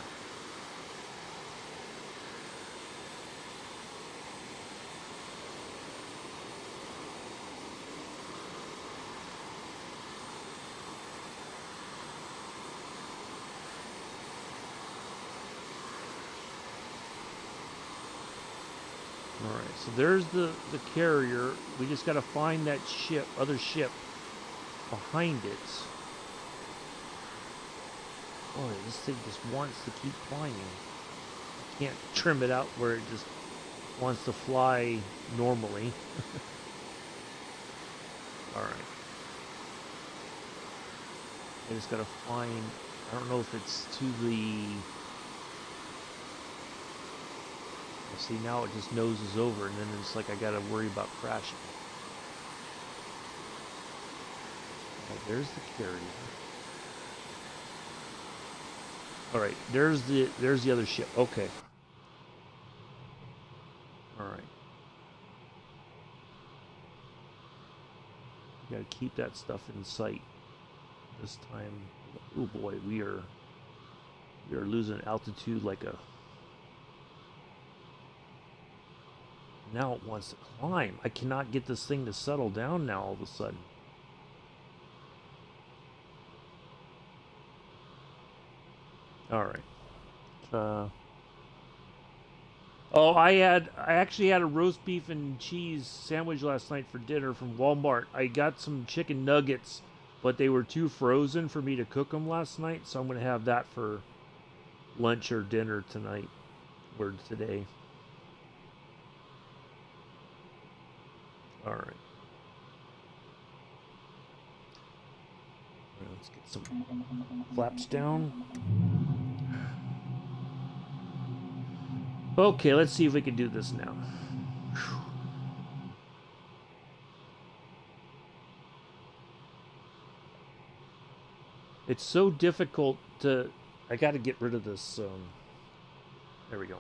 All right, so there's the carrier. We just got to find that other ship behind it. Boy, this thing just wants to keep flying. I can't trim it out where it just wants to fly normally. All right. I just got to find, I don't know if it's to the, see, now it just noses over, and then it's like I got to worry about crashing. Right, there's the carrier. All right, there's the other ship. Okay. All right. You got to keep that stuff in sight. This time, oh boy, we are losing altitude like a. now it wants to climb. I cannot get this thing to settle down now all of a sudden. All right. Oh, I actually had a roast beef and cheese sandwich last night for dinner from Walmart. I got some chicken nuggets, but they were too frozen for me to cook them last night, so I'm going to have that for lunch or dinner tonight or today. All right. Let's get some flaps down. Okay, let's see if we can do this now. Whew. It's so difficult to... I got to get rid of this. There we go.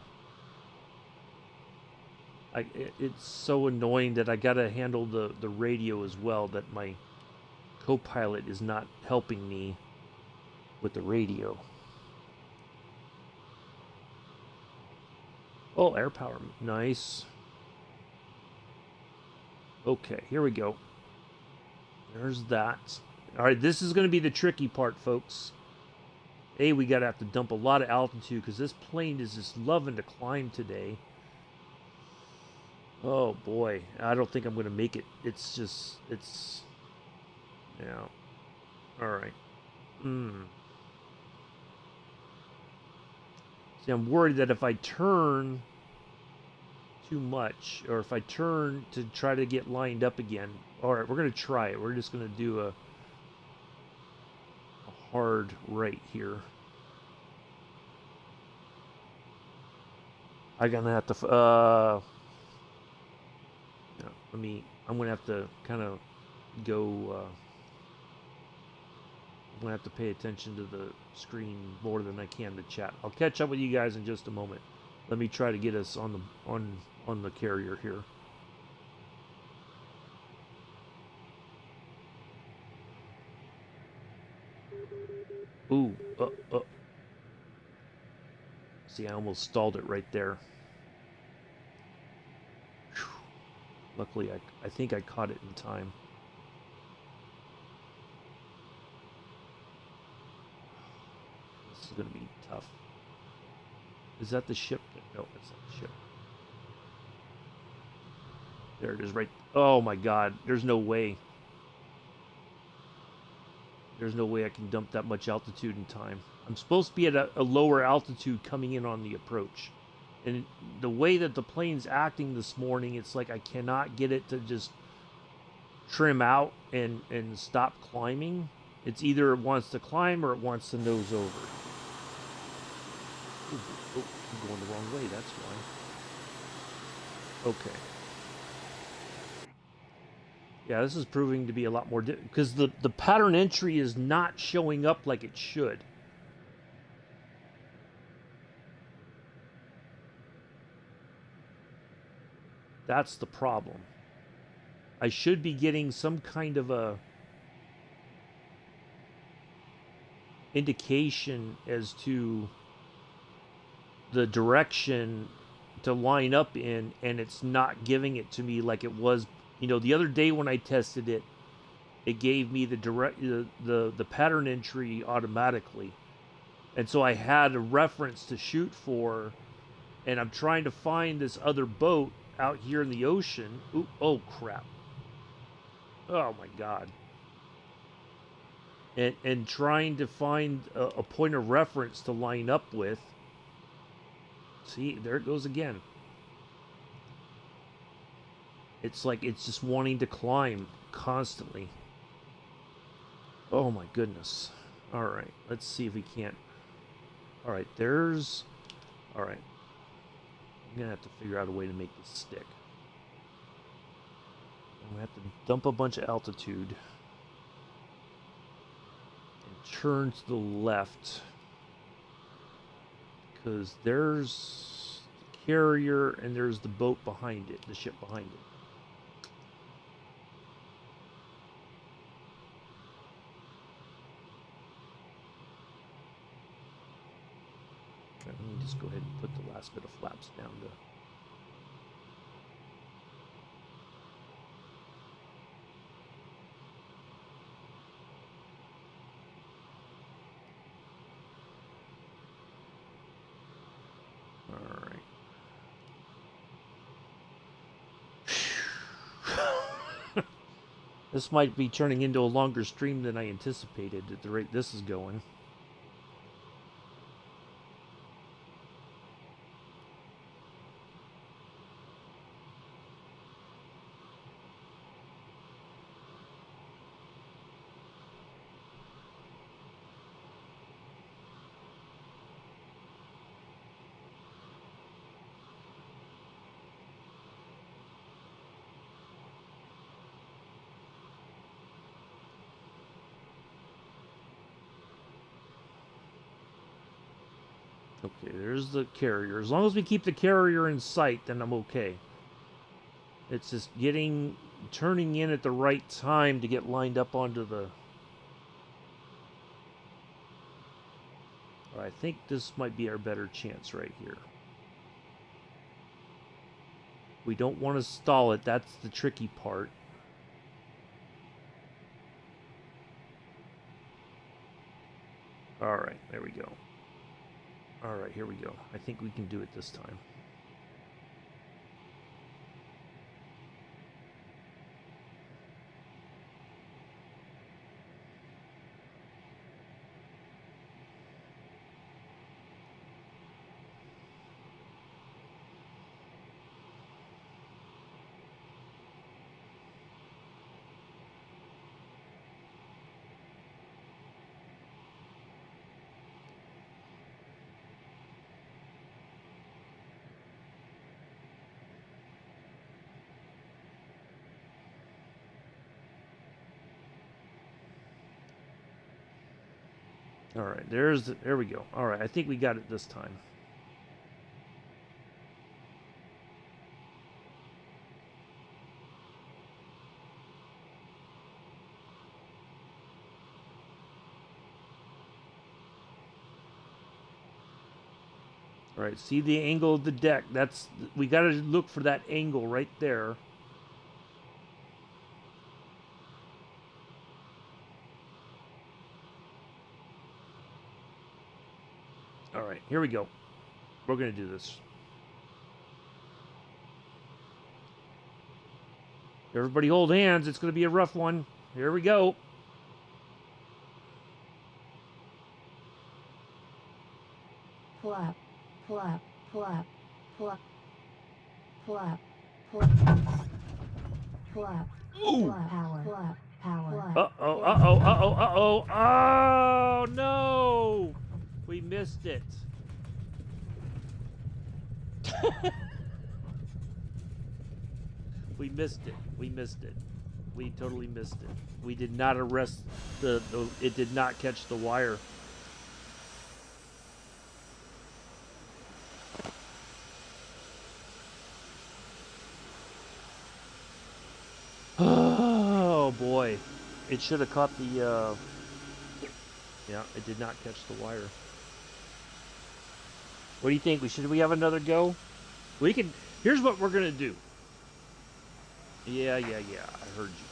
It's so annoying that I got to handle the radio as well, that my co-pilot is not helping me with the radio. Oh, air power. Nice. Okay, here we go. There's that. All right, this is going to be the tricky part, folks. We got to have to dump a lot of altitude because this plane is just loving to climb today. Oh, boy. I don't think I'm going to make it. It's yeah. All right. See, I'm worried that if I turn too much, or if I turn to try to get lined up again. All right, we're going to try it. We're just going to do a hard right here. I'm going to have to, I'm going to have to kind of go, I'm going to have to pay attention to the screen more than I can to chat. I'll catch up with you guys in just a moment. Let me try to get us on the carrier here. Ooh, See, I almost stalled it right there. Whew. Luckily, I think I caught it in time. This is going to be tough. Is that the ship? No, it's not the ship. There it is right. Oh my god, there's no way. There's no way I can dump that much altitude in time. I'm supposed to be at a lower altitude coming in on the approach. And the way that the plane's acting this morning, it's like I cannot get it to just trim out and stop climbing. It's either it wants to climb or it wants to nose over. Ooh, I'm going the wrong way, that's why. Okay. Yeah, this is proving to be a lot more difficult because the pattern entry is not showing up like it should. That's the problem. I should be getting some kind of a indication as to the direction to line up in, and it's not giving it to me like it was. You know, the other day when I tested it, it gave me the pattern entry automatically. And so I had a reference to shoot for, and I'm trying to find this other boat out here in the ocean. Ooh, oh crap. Oh my god. And trying to find a point of reference to line up with. See, there it goes again. It's like it's just wanting to climb constantly. Oh my goodness. All right, let's see if we can't. All right, there's. All right. I'm going to have to figure out a way to make this stick. I'm going to have to dump a bunch of altitude. And turn to the left. Because there's the carrier and there's the boat behind it, the ship behind it. Let me just go ahead and put the last bit of flaps down to This might be turning into a longer stream than I anticipated at the rate this is going. Okay, there's the carrier. As long as we keep the carrier in sight, then I'm okay. It's just turning in at the right time to get lined up onto the... I think this might be our better chance right here. We don't want to stall it. That's the tricky part. All right, there we go. All right, here we go. I think we can do it this time. All right, there we go. All right, I think we got it this time. All right, see the angle of the deck. We got to look for that angle right there. All right, here we go. We're going to do this. Everybody hold hands. It's going to be a rough one. Here we go. Pull up, pull up, pull up, pull up, pull up, pull up, pull up, pull up, power, pull up, power. Uh-oh, uh-oh, uh-oh, uh-oh. Oh, no! We missed it. We missed it. We missed it. We totally missed it. We did not arrest it did not catch the wire. Oh boy. It should have caught the yeah, it did not catch the wire. What do you think? Should we have another go? Here's what we're gonna do. Yeah, I heard you.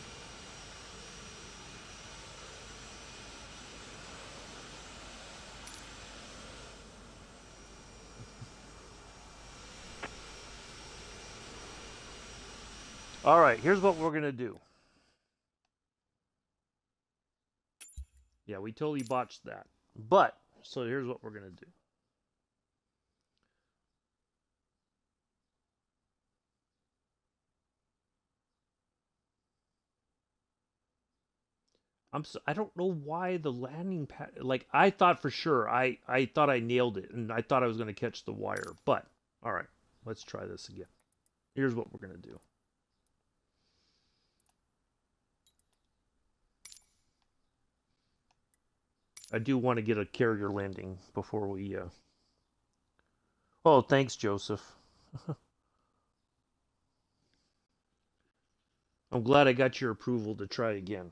All right, here's what we're gonna do. Yeah, we totally botched that. But, so here's what we're gonna do. I don't know why the landing pad, like, I thought for sure, I thought I nailed it, and I thought I was going to catch the wire, but, all right, let's try this again. Here's what we're going to do. I do want to get a carrier landing before we, Oh, thanks, Joseph. I'm glad I got your approval to try again.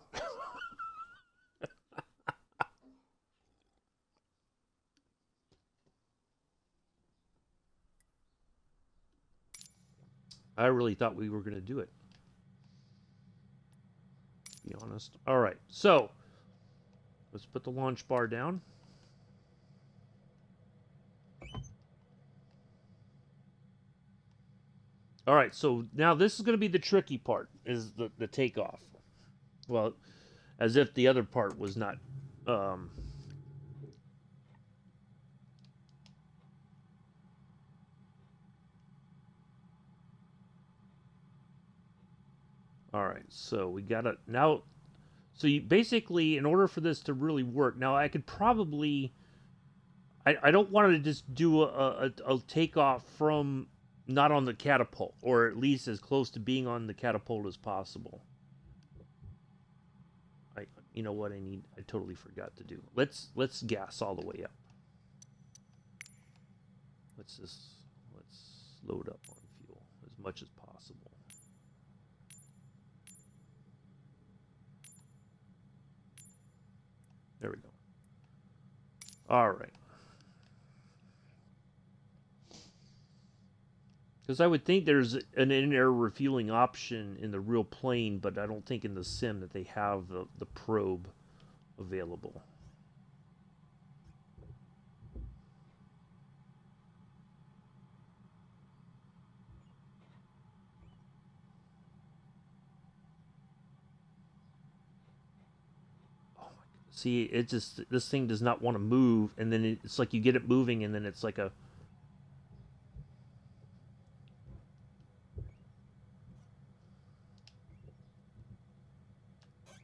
I really thought we were going to do it. To be honest. All right, so let's put the launch bar down. All right, so now this is going to be the tricky part, is the takeoff. Well, as if the other part was not. Um, all right, so we got to now. So you basically, in order for this to really work, now I could probably. I don't want to just do a takeoff from not on the catapult, or at least as close to being on the catapult as possible. You know what I totally forgot to do. Let's gas all the way up. Let's load up on fuel as much as possible. There we go. All right. Because I would think there's an in-air refueling option in the real plane, but I don't think in the sim that they have the probe available. Oh my God. See, it just, this thing does not want to move, and then it's like you get it moving, and then it's like a...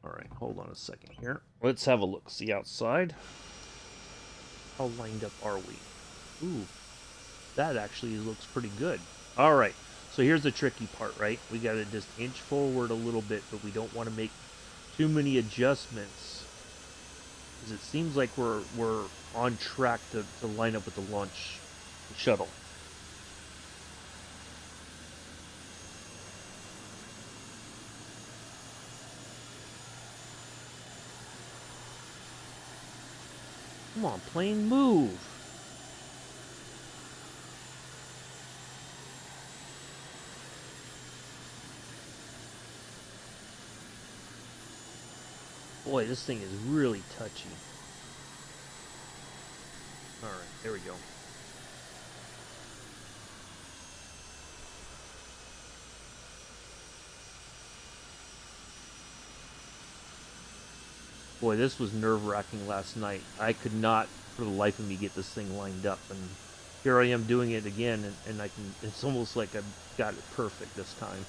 Alright, hold on a second here. Let's have a look. See outside. How lined up are we? Ooh, that actually looks pretty good. Alright, so here's the tricky part, right? We gotta just inch forward a little bit, but we don't want to make too many adjustments. Because it seems like we're on track to line up with the launch shuttle. Come on, plane, move. Boy, this thing is really touchy. Alright, there we go. Boy, this was nerve-wracking last night. I could not, for the life of me, get this thing lined up, and here I am doing it again, and I can. It's almost like I've got it perfect this time.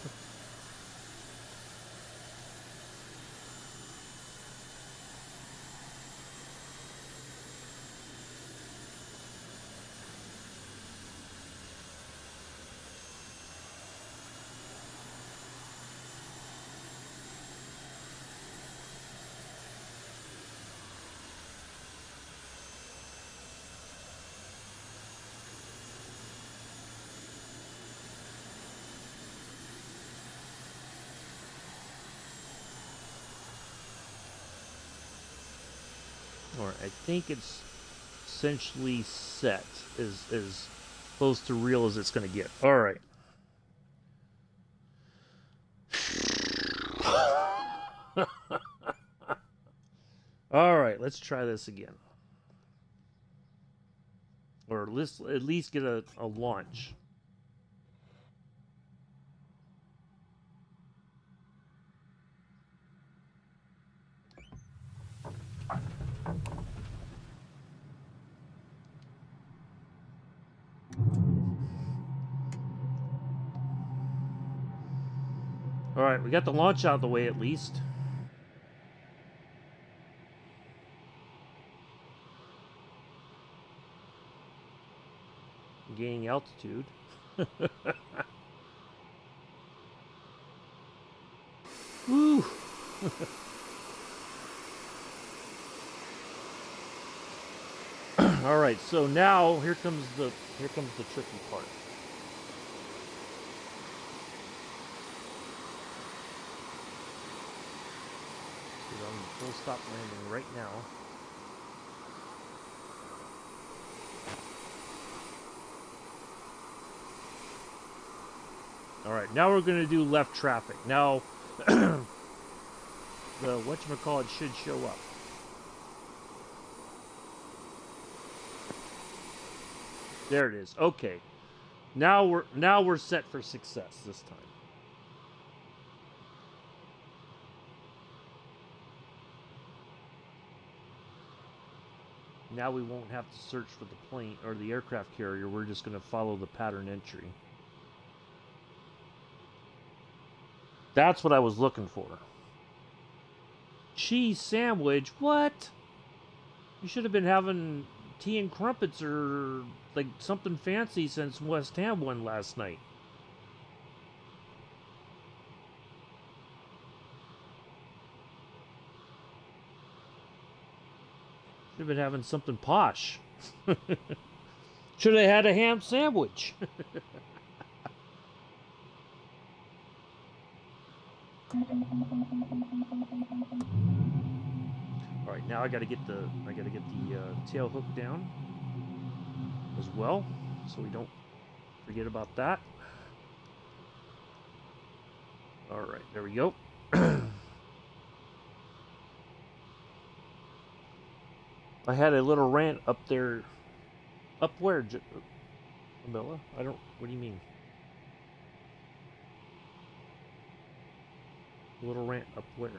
Or I think it's essentially set as close to real as it's going to get. All right. All right, let's try this again. Or let's at least get a launch. All right, we got the launch out of the way at least. Gaining altitude. Woo! All right, so now here comes the tricky part. We're on full stop landing right now. All right, now we're going to do left traffic. Now, the whatchamacallit should show up. There it is. Okay. Now we're set for success this time. Now we won't have to search for the plane or the aircraft carrier. We're just going to follow the pattern entry. That's what I was looking for. Cheese sandwich? What? You should have been having tea and crumpets or like something fancy since West Ham won last night. Should have been having something posh. Should have had a ham sandwich. All right, now I got to get the tail hook down as well, so we don't forget about that. All right, there we go. I had a little rant up there. Up where, Camilla? I don't. What do you mean? A little rant up where?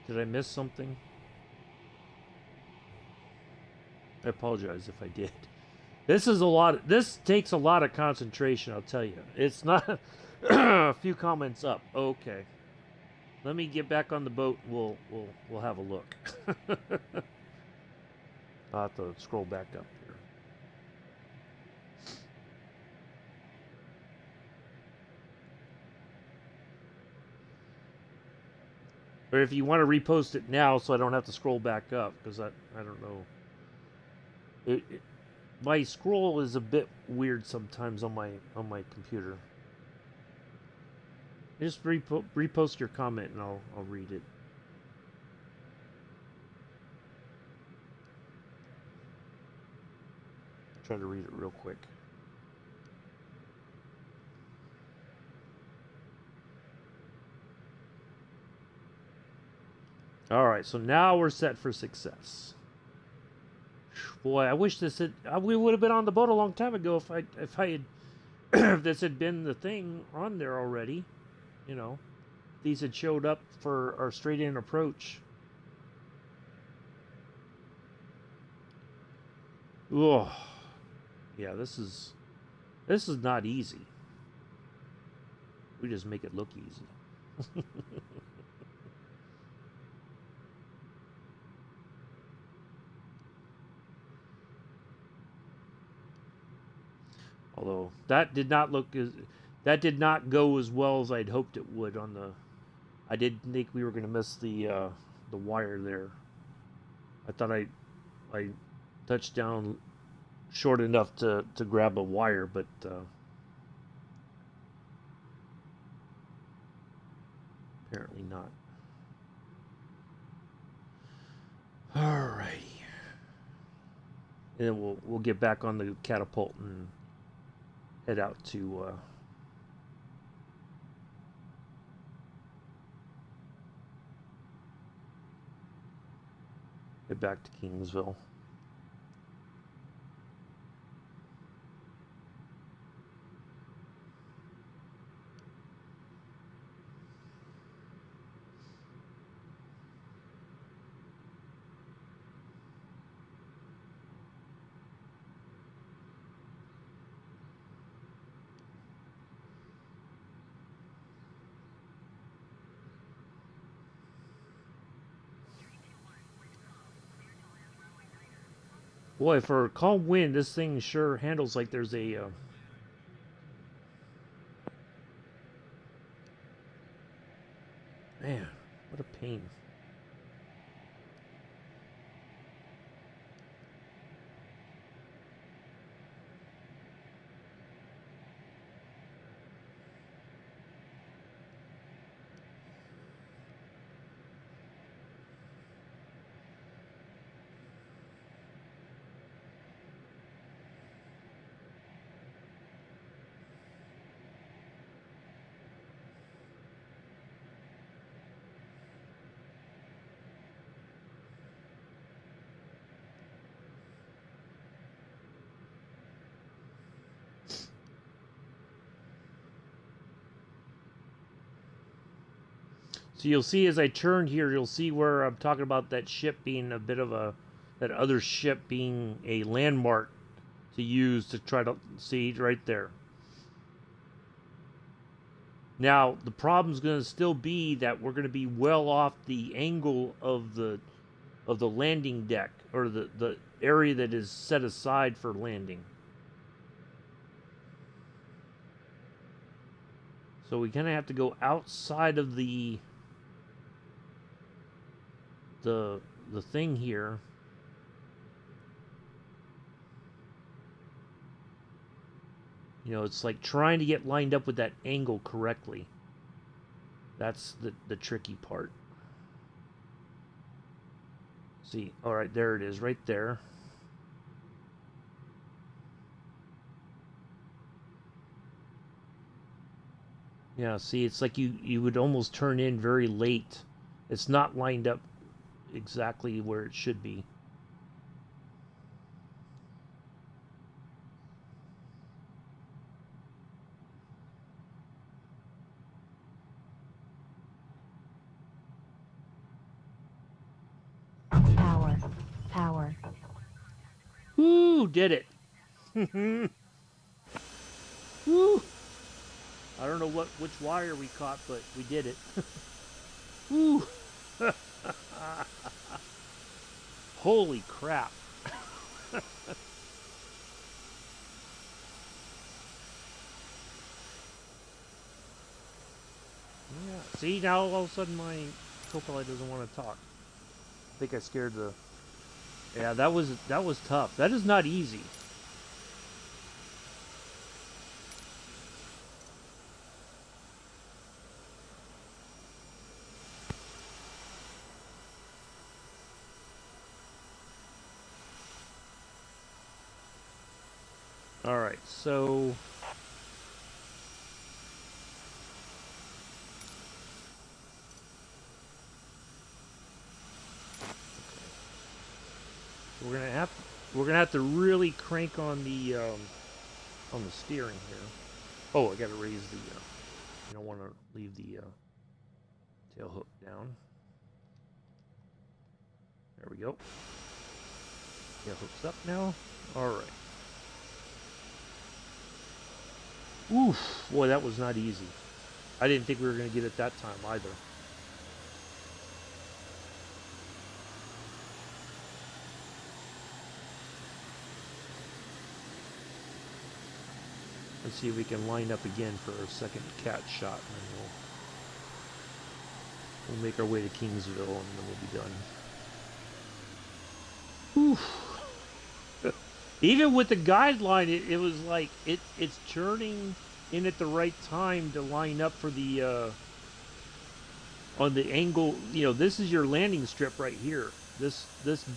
Did I miss something? I apologize if I did. This is a lot. This takes a lot of concentration, I'll tell you. It's not a few comments up. Okay. Let me get back on the boat. We'll have a look. I'll have to scroll back up here. Or if you want to repost it now so I don't have to scroll back up, because I don't know. My scroll is a bit weird sometimes on my computer. Just repost your comment and I'll read it. Try to read it real quick. All right, so now we're set for success. Boy, I wish we would have been on the boat a long time ago if I had if this had been the thing on there already. You know, these had showed up for our straight in approach. Oh, yeah, this is not easy. We just make it look easy. Although that did not go as well as I'd hoped it would on the. I didn't think we were going to miss the wire there. I thought I touched down short enough to grab a wire, but apparently not. Alrighty, and then we'll get back on the catapult and head out to head back to Kingsville. Boy, for a calm wind, this thing sure handles like there's a... Man, what a pain. So you'll see as I turn here, you'll see where I'm talking about that ship being a bit of a, that other ship being a landmark to use to try to see right there. Now, the problem's going to still be that we're going to be well off the angle of the landing deck, or the area that is set aside for landing. So we kind of have to go outside of the thing here. You know, it's like trying to get lined up with that angle correctly. That's the tricky part. See, all right, there it is, right there. Yeah, see, it's like you would almost turn in very late. It's not lined up exactly where it should be. Power. Woo, did it. Woo. I don't know which wire we caught, but we did it. Woo. Holy crap. Yeah. See, now all of a sudden my co-pilot doesn't want to talk. I think I scared the... Yeah, that was tough. That is not easy. All right, so we're gonna have to really crank on the steering here. Oh, I gotta raise the. You don't want to leave the tail hook down. There we go. Tail hook's up now. All right. Oof, boy, that was not easy. I didn't think we were gonna get it that time either. Let's see if we can line up again for our second cat shot, and then we'll make our way to Kingsville, and then we'll be done. Oof. Even with the guideline, it was like it's turning in at the right time to line up for the on the angle. You know, this is your landing strip right here. This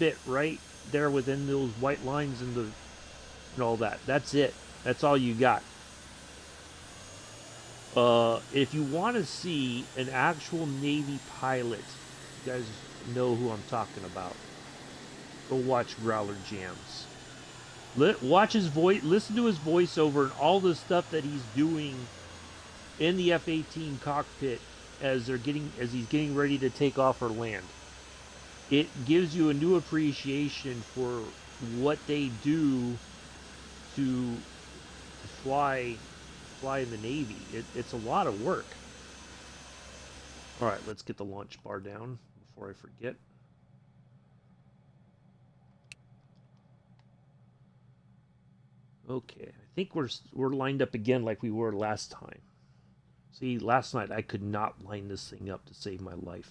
bit right there within those white lines and all that. That's it. That's all you got. If you want to see an actual Navy pilot, you guys know who I'm talking about. Go watch Growler Jams. Watch his voice, listen to his voiceover and all the stuff that he's doing in the F-18 cockpit as he's getting ready to take off or land. It gives you a new appreciation for what they do to fly in the Navy. It's a lot of work. All right, let's get the launch bar down before I forget. Okay, I think we're lined up again like we were last time. See, last night I could not line this thing up to save my life.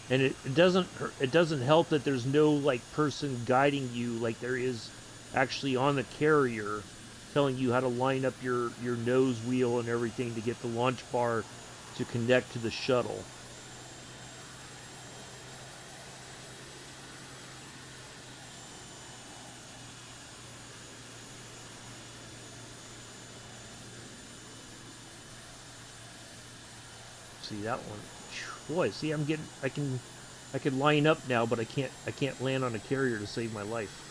And it doesn't help that there's no like person guiding you like there is actually on the carrier, telling you how to line up your nose wheel and everything to get the launch bar to connect to the shuttle. See that one? Boy, see, I can line up now, but I can't land on a carrier to save my life.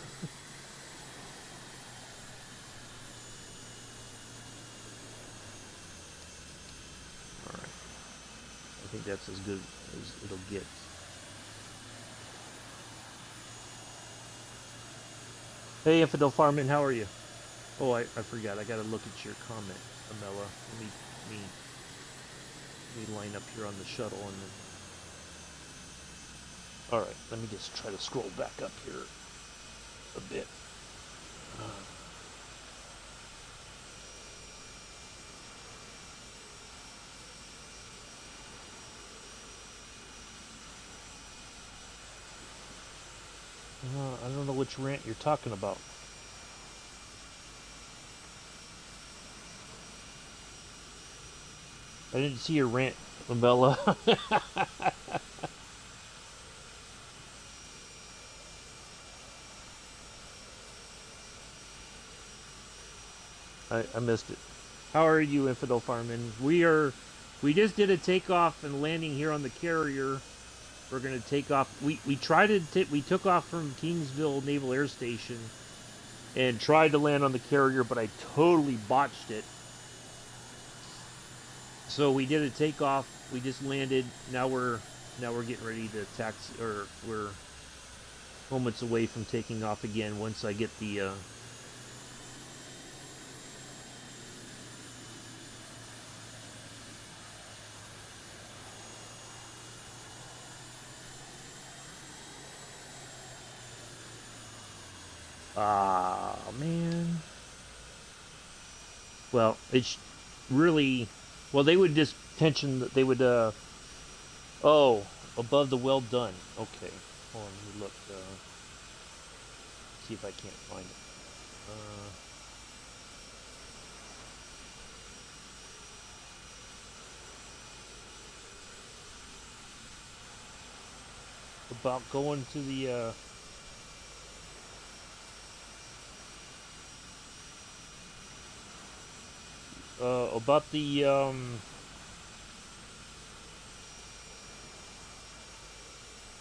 All right, I think that's as good as it'll get. Hey, Infidel Farman, how are you? Oh, I forgot. I gotta look at your comment, Amela. Let me line up here on the shuttle and then. All right, let me just try to scroll back up here a bit. I don't know which rant you're talking about. I didn't see your rant, Bella. I missed it. How are you, Infidel Farman? We just did a takeoff and landing here on the carrier. We're gonna take off. We took off from Kingsville Naval Air Station and tried to land on the carrier, but I totally botched it. So we did a takeoff. We just landed. Now we're getting ready to taxi, or we're moments away from taking off again. Once I get the. Ah, man. Well, it's really. Well, they would just tension. They would. Oh, above the well done. Okay. Hold on. Let me look. See if I can't find it. About going to the. About the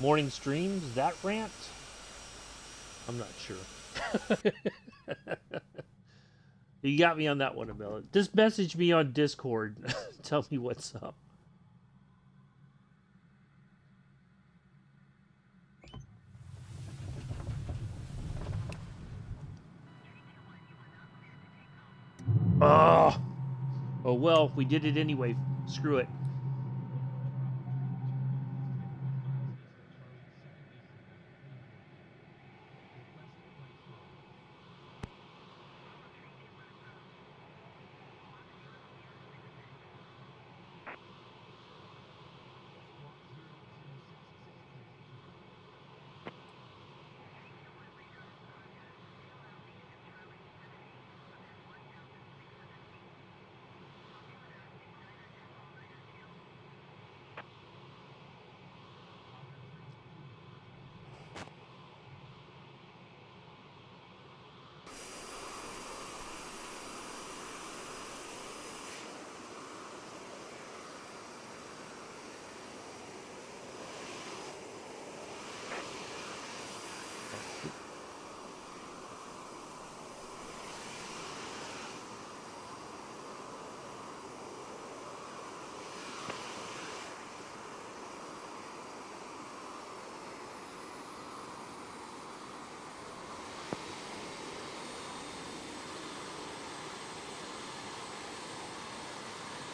morning streams, that rant? I'm not sure. You got me on that one, Abella. Just message me on Discord. Tell me what's up. Oh well, we did it anyway. Screw it.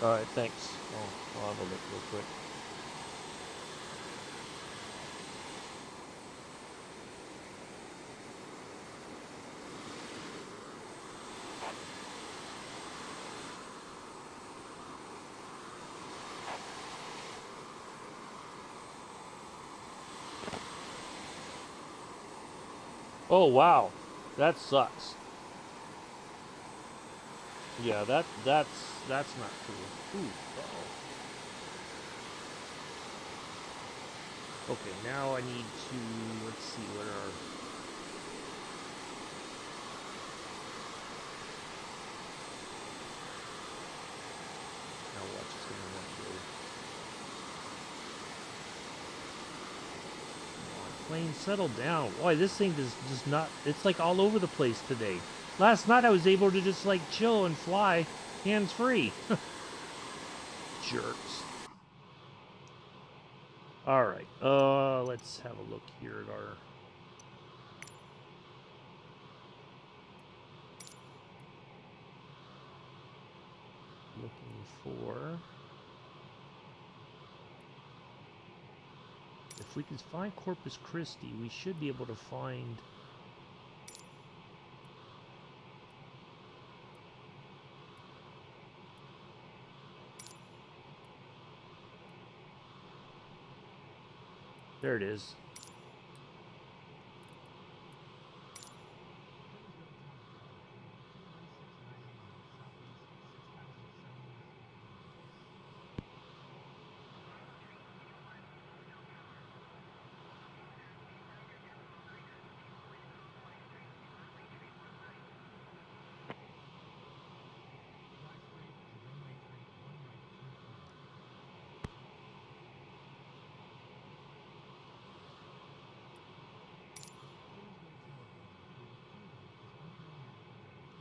Alright, thanks. I'll have a look real quick. Oh wow, that sucks. Yeah, that's not cool. Ooh, uh-oh. Okay, now I need to, let's see what our. Now watch, it's gonna want to go. plane, settle down. Boy, this thing does just not, it's like all over the place today. Last night I was able to just like chill and fly hands-free. Jerks. Alright, let's have a look here at our... Looking for... If we can find Corpus Christi, we should be able to find... There it is.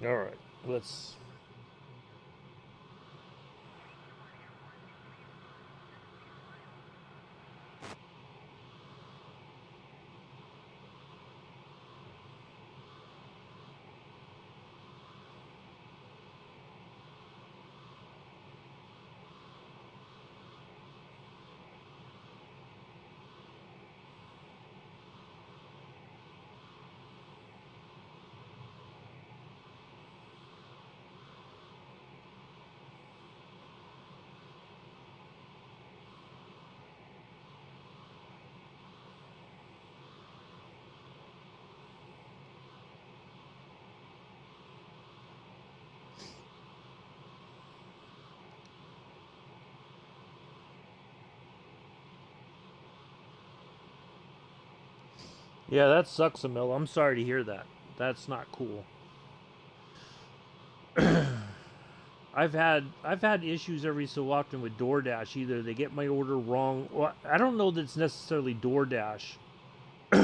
Alright, let's... Yeah, that sucks, Emil. I'm sorry to hear that. That's not cool. I've had issues every so often with DoorDash. Either they get my order wrong, or I don't know that it's necessarily DoorDash,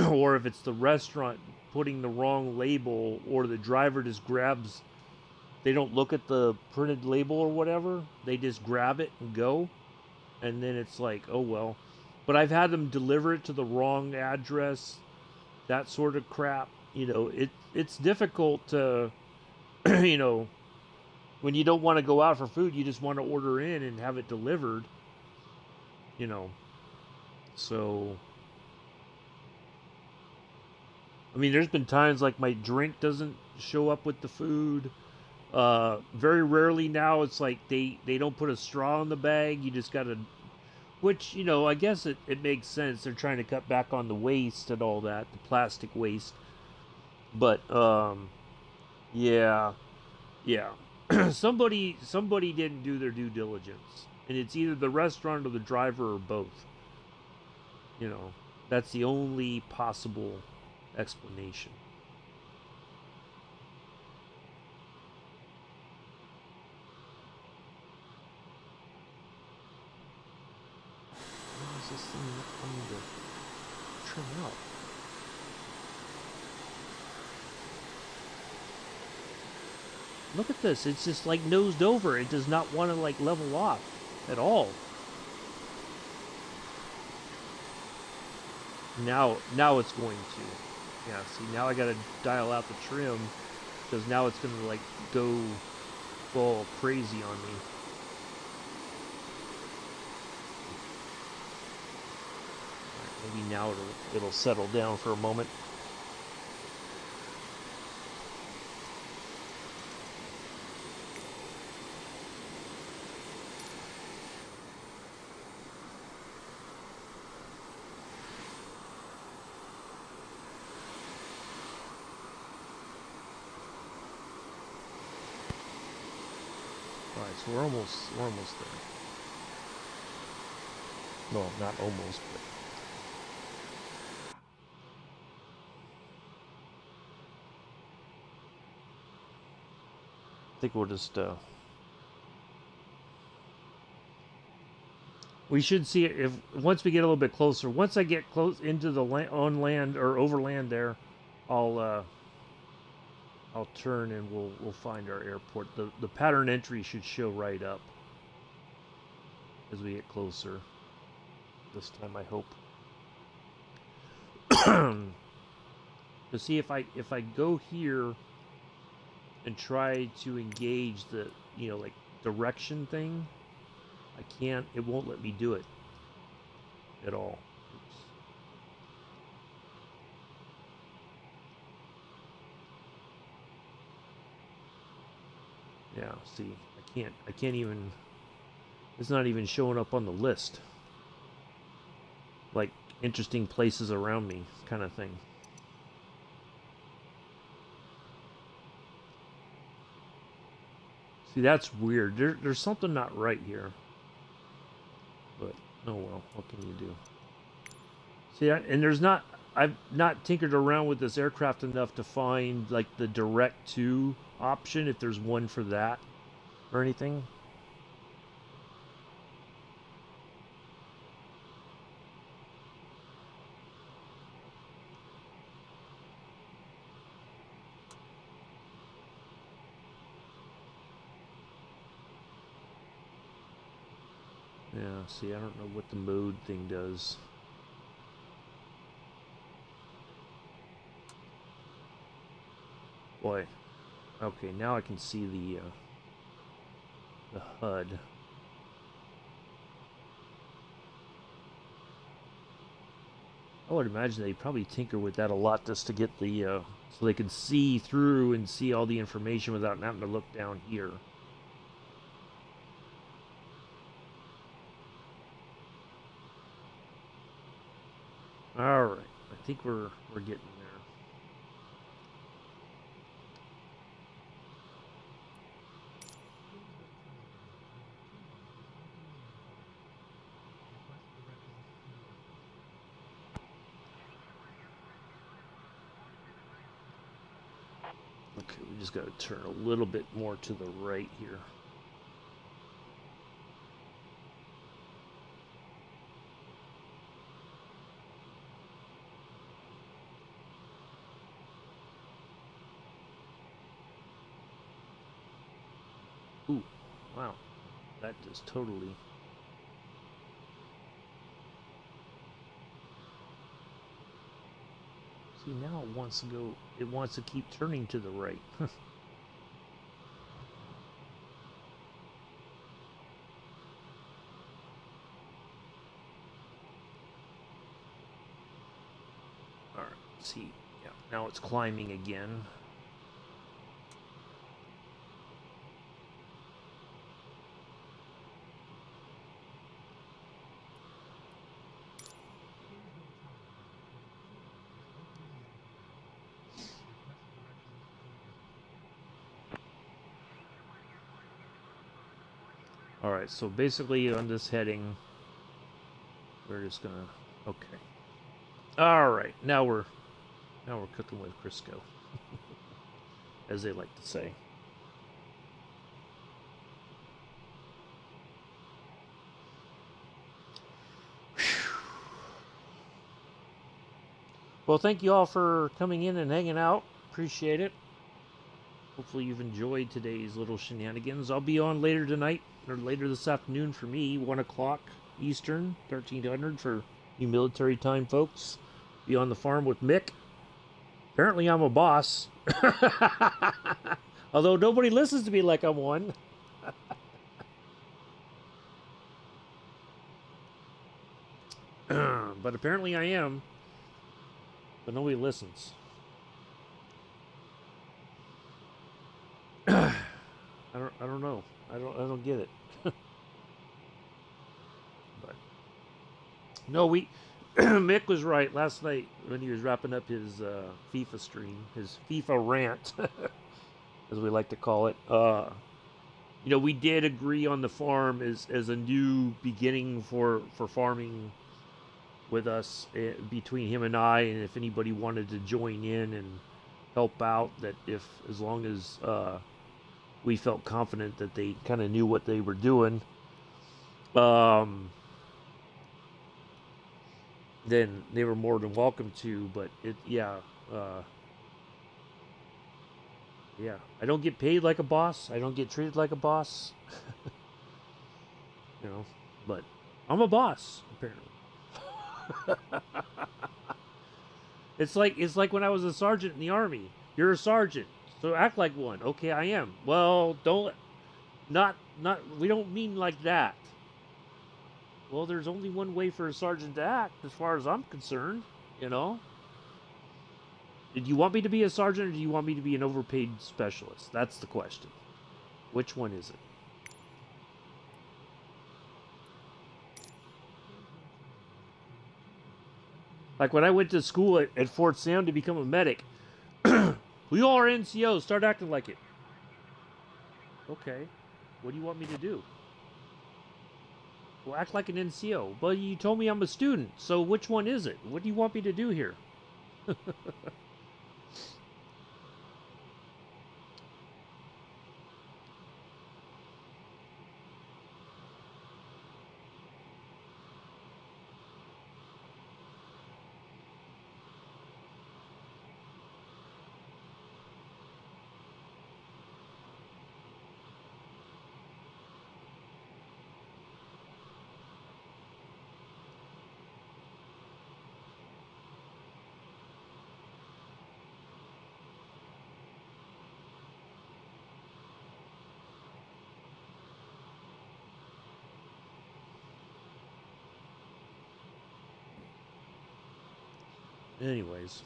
or if it's the restaurant putting the wrong label, or the driver just grabs. They don't look at the printed label or whatever. They just grab it and go, and then it's like, oh well. But I've had them deliver it to the wrong address. That sort of crap. You know, it's difficult to, you know, when you don't want to go out for food, you just want to order in and have it delivered, you know. So, I mean, there's been times like my drink doesn't show up with the food. Very rarely now it's like they don't put a straw in the bag. You just gotta, which, you know, I guess it makes sense. They're trying to cut back on the waste and all that, the plastic waste. But, yeah. somebody didn't do their due diligence, and it's either the restaurant or the driver or both. You know, that's the only possible explanation. Why is this thing not coming to trim out? Look at this. It's just like nosed over. It does not want to like level off at all. Now it's going to. Yeah, see, now I gotta dial out the trim, because now it's gonna like go all crazy on me. Right, maybe now it'll settle down for a moment. Alright, so we're almost there. No, not almost, but... I think we'll just, We should see it if once we get a little bit closer. Once I get close into the on land or overland there, I'll turn and we'll find our airport. The pattern entry should show right up as we get closer. This time, I hope. To see if I go here and try to engage the like direction thing, I can't. It won't let me do it at all. Oops. Yeah, see, I can't even, it's not even showing up on the list. Like, interesting places around me kind of thing. See, that's weird. There's something not right here. But, oh well, what can you do? See, and there's not, I've not tinkered around with this aircraft enough to find, like, the direct to option, if there's one for that or anything. Yeah, see, I don't know what the mode thing does. Boy. Okay, now I can see the HUD. I would imagine they probably tinker with that a lot just to get the so they can see through and see all the information without having to look down here. All right, I think we're getting there. Okay, we just got to turn a little bit more to the right here. Ooh, wow, that just totally... See, now it wants to go, it wants to keep turning to the right. Alright, see, yeah, now it's climbing again. Alright, so basically on this heading, we're just gonna, okay. Alright, now we're cooking with Crisco, as they like to say. Well, thank you all for coming in and hanging out. Appreciate it. Hopefully you've enjoyed today's little shenanigans. I'll be on later tonight, or later this afternoon for me, 1 o'clock Eastern, 1300 for you military time folks. Be on the farm with Mick. Apparently I'm a boss. Although nobody listens to me like I'm one. But apparently I am. But nobody listens. I don't know. I don't get it. But no, Mick was right last night when he was wrapping up his FIFA stream, his FIFA rant, as we like to call it. We did agree on the farm as a new beginning for farming with us, between him and I, and if anybody wanted to join in and help out, that as long as we felt confident that they kind of knew what they were doing, then they were more than welcome to. But yeah, yeah. I don't get paid like a boss. I don't get treated like a boss. You know, but I'm a boss apparently. It's like when I was a sergeant in the army. You're a sergeant, so act like one. Okay, I am. Well, don't not we don't mean like that. Well, there's only one way for a sergeant to act, as far as I'm concerned. You know. Did you want me to be a sergeant, or do you want me to be an overpaid specialist? That's the question. Which one is it? Like when I went to school at Fort Sam to become a medic, we all are NCOs. Start acting like it. Okay. What do you want me to do? Well, act like an NCO. But you told me I'm a student, so which one is it? What do you want me to do here? Anyways.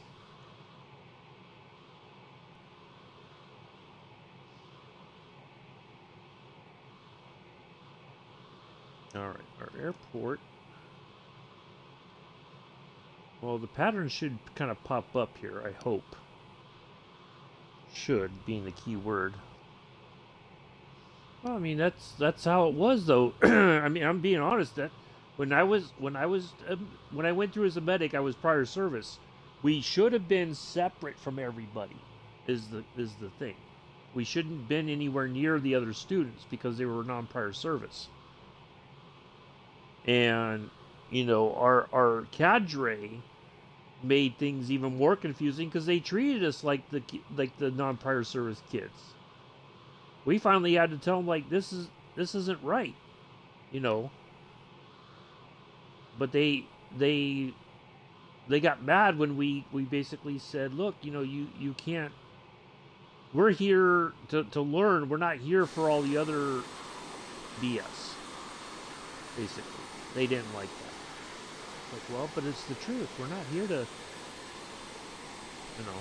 Alright, our airport. Well, the pattern should kind of pop up here, I hope. Should being the key word. Well, I mean that's how it was though. I mean, I'm being honest. That when I went through as a medic, I was prior service. We should have been separate from everybody. Is the thing. We shouldn't have been anywhere near the other students because they were non-prior service. And our cadre made things even more confusing because they treated us like the non-prior service kids. We finally had to tell them like this isn't right, you know. But they got mad when we basically said, look, you can't. We're here to learn. We're not here for all the other BS. Basically, they didn't like that. Like, well, but it's the truth. We're not here to, you know.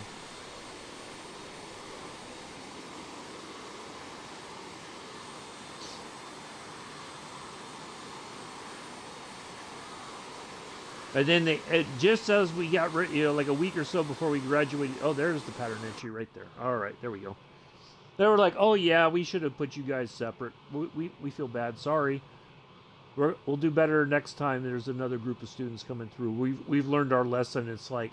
And then just as we got ready, like a week or so before we graduated, oh, there's the pattern entry right there. All right, there we go. They were like, oh yeah, we should have put you guys separate. We feel bad. Sorry. We'll do better next time. There's another group of students coming through. We've learned our lesson. It's like,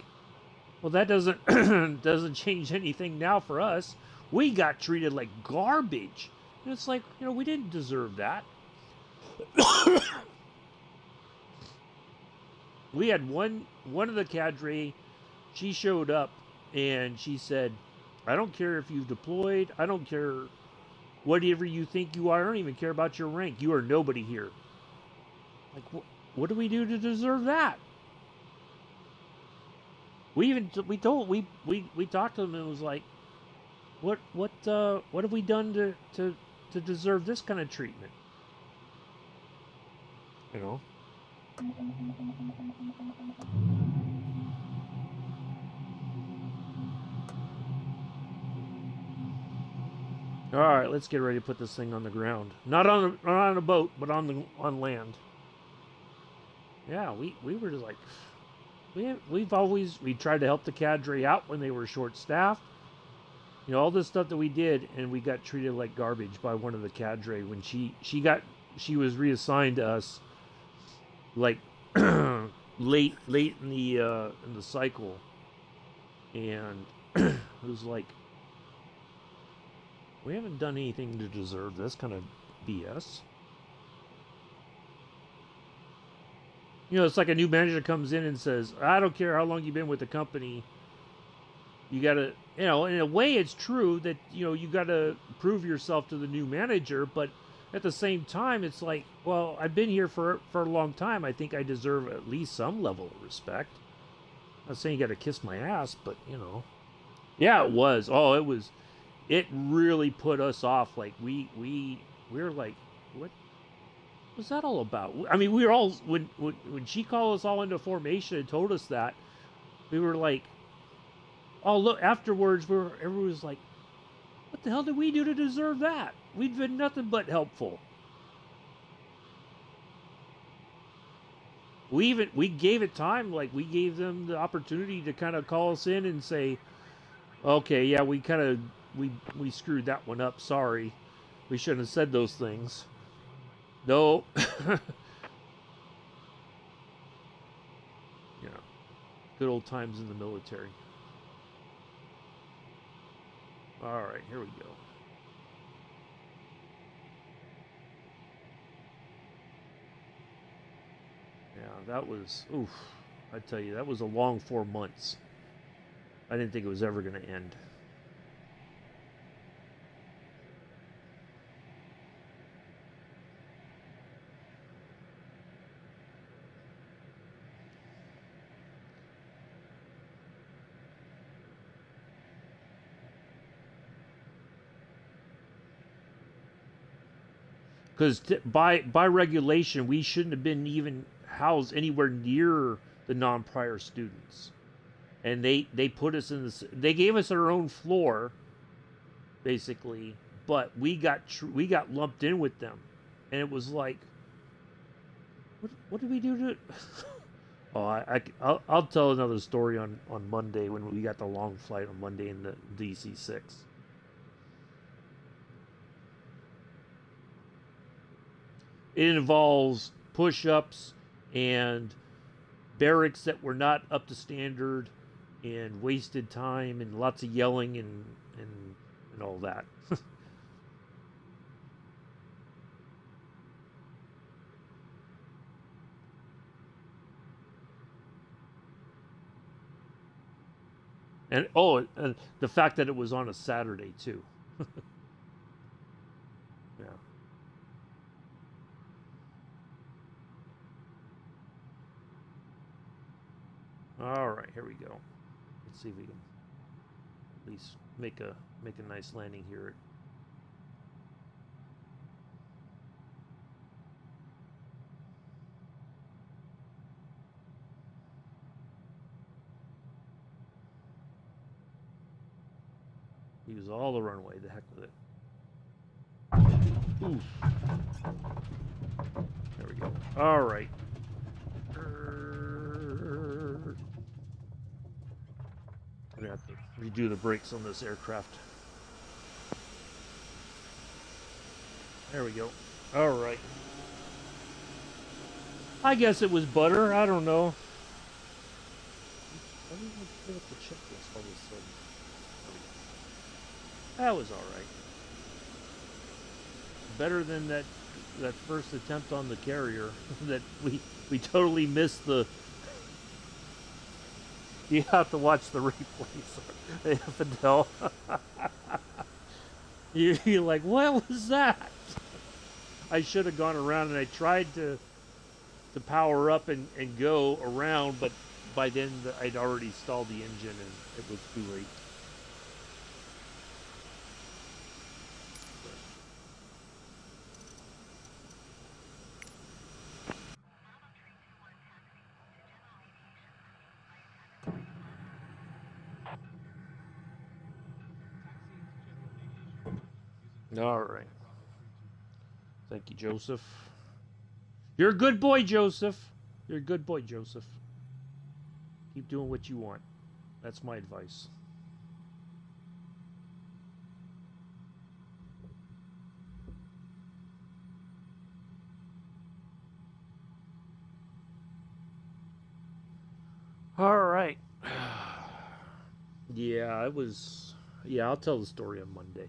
well, that doesn't doesn't change anything now for us. We got treated like garbage, and it's like, we didn't deserve that. We had one of the cadre. She showed up and she said, "I don't care if you've deployed. I don't care whatever you think you are. I don't even care about your rank. You are nobody here." Like, what do we do to deserve that? We talked to them and it was like, what have we done to deserve this kind of treatment? You know. All right, let's get ready to put this thing on the ground. Not on a boat, but on land. Yeah, we were just like, we tried to help the cadre out when they were short staffed. All this stuff that we did, and we got treated like garbage by one of the cadre when she was reassigned to us, like late in the cycle, and it was like, we haven't done anything to deserve this kind of BS. You know, it's like a new manager comes in and says, I don't care how long you've been with the company. You got to, you know, in a way it's true that, you know, you got to prove yourself to the new manager. But at the same time, it's like, well, I've been here for a long time. I think I deserve at least some level of respect. I'm not saying you got to kiss my ass, but, you know. Yeah, it was. Oh, it was. It really put us off. Like, we were like, what was that all about? I mean, we were all, when she called us all into formation and told us that, we were like, oh, look, afterwards, everyone was like, what the hell did we do to deserve that? We've been nothing but helpful. We gave it time, like we gave them the opportunity to kind of call us in and say, okay, yeah, we screwed that one up. Sorry, we shouldn't have said those things. No. Yeah, good old times in the military. All right, here we go. Yeah, that was, oof, I tell you, that was a long 4 months. I didn't think it was ever going to end. Because by regulation, we shouldn't have been even housed anywhere near the non-prior students, and they put us in this. They gave us our own floor, basically, but we got lumped in with them, and it was like, what did we do to? Oh, I'll tell another story on Monday when we got the long flight on Monday in the DC-6. It involves push-ups and barracks that were not up to standard and wasted time and lots of yelling and all that. And and the fact that it was on a Saturday too. Yeah. All right, here we go. Let's see if we can at least make a nice landing here. Use all the runway. The heck with it. Oof. There we go. All right. I'm gonna have to redo the brakes on this aircraft. There we go. All right. I guess it was butter. I don't know. Why didn't I fill up the checklist all of a sudden? That was all right. Better than that first attempt on the Carrier that we totally missed the. You have to watch the replays, Fidel. You're like, what was that? I should have gone around, and I tried to power up and go around, but by then I'd already stalled the engine, and it was too late. All right. Thank you, Joseph. You're a good boy, Joseph. You're a good boy, Joseph. Keep doing what you want. That's my advice. All right. Yeah, it was. Yeah, I'll tell the story on Monday.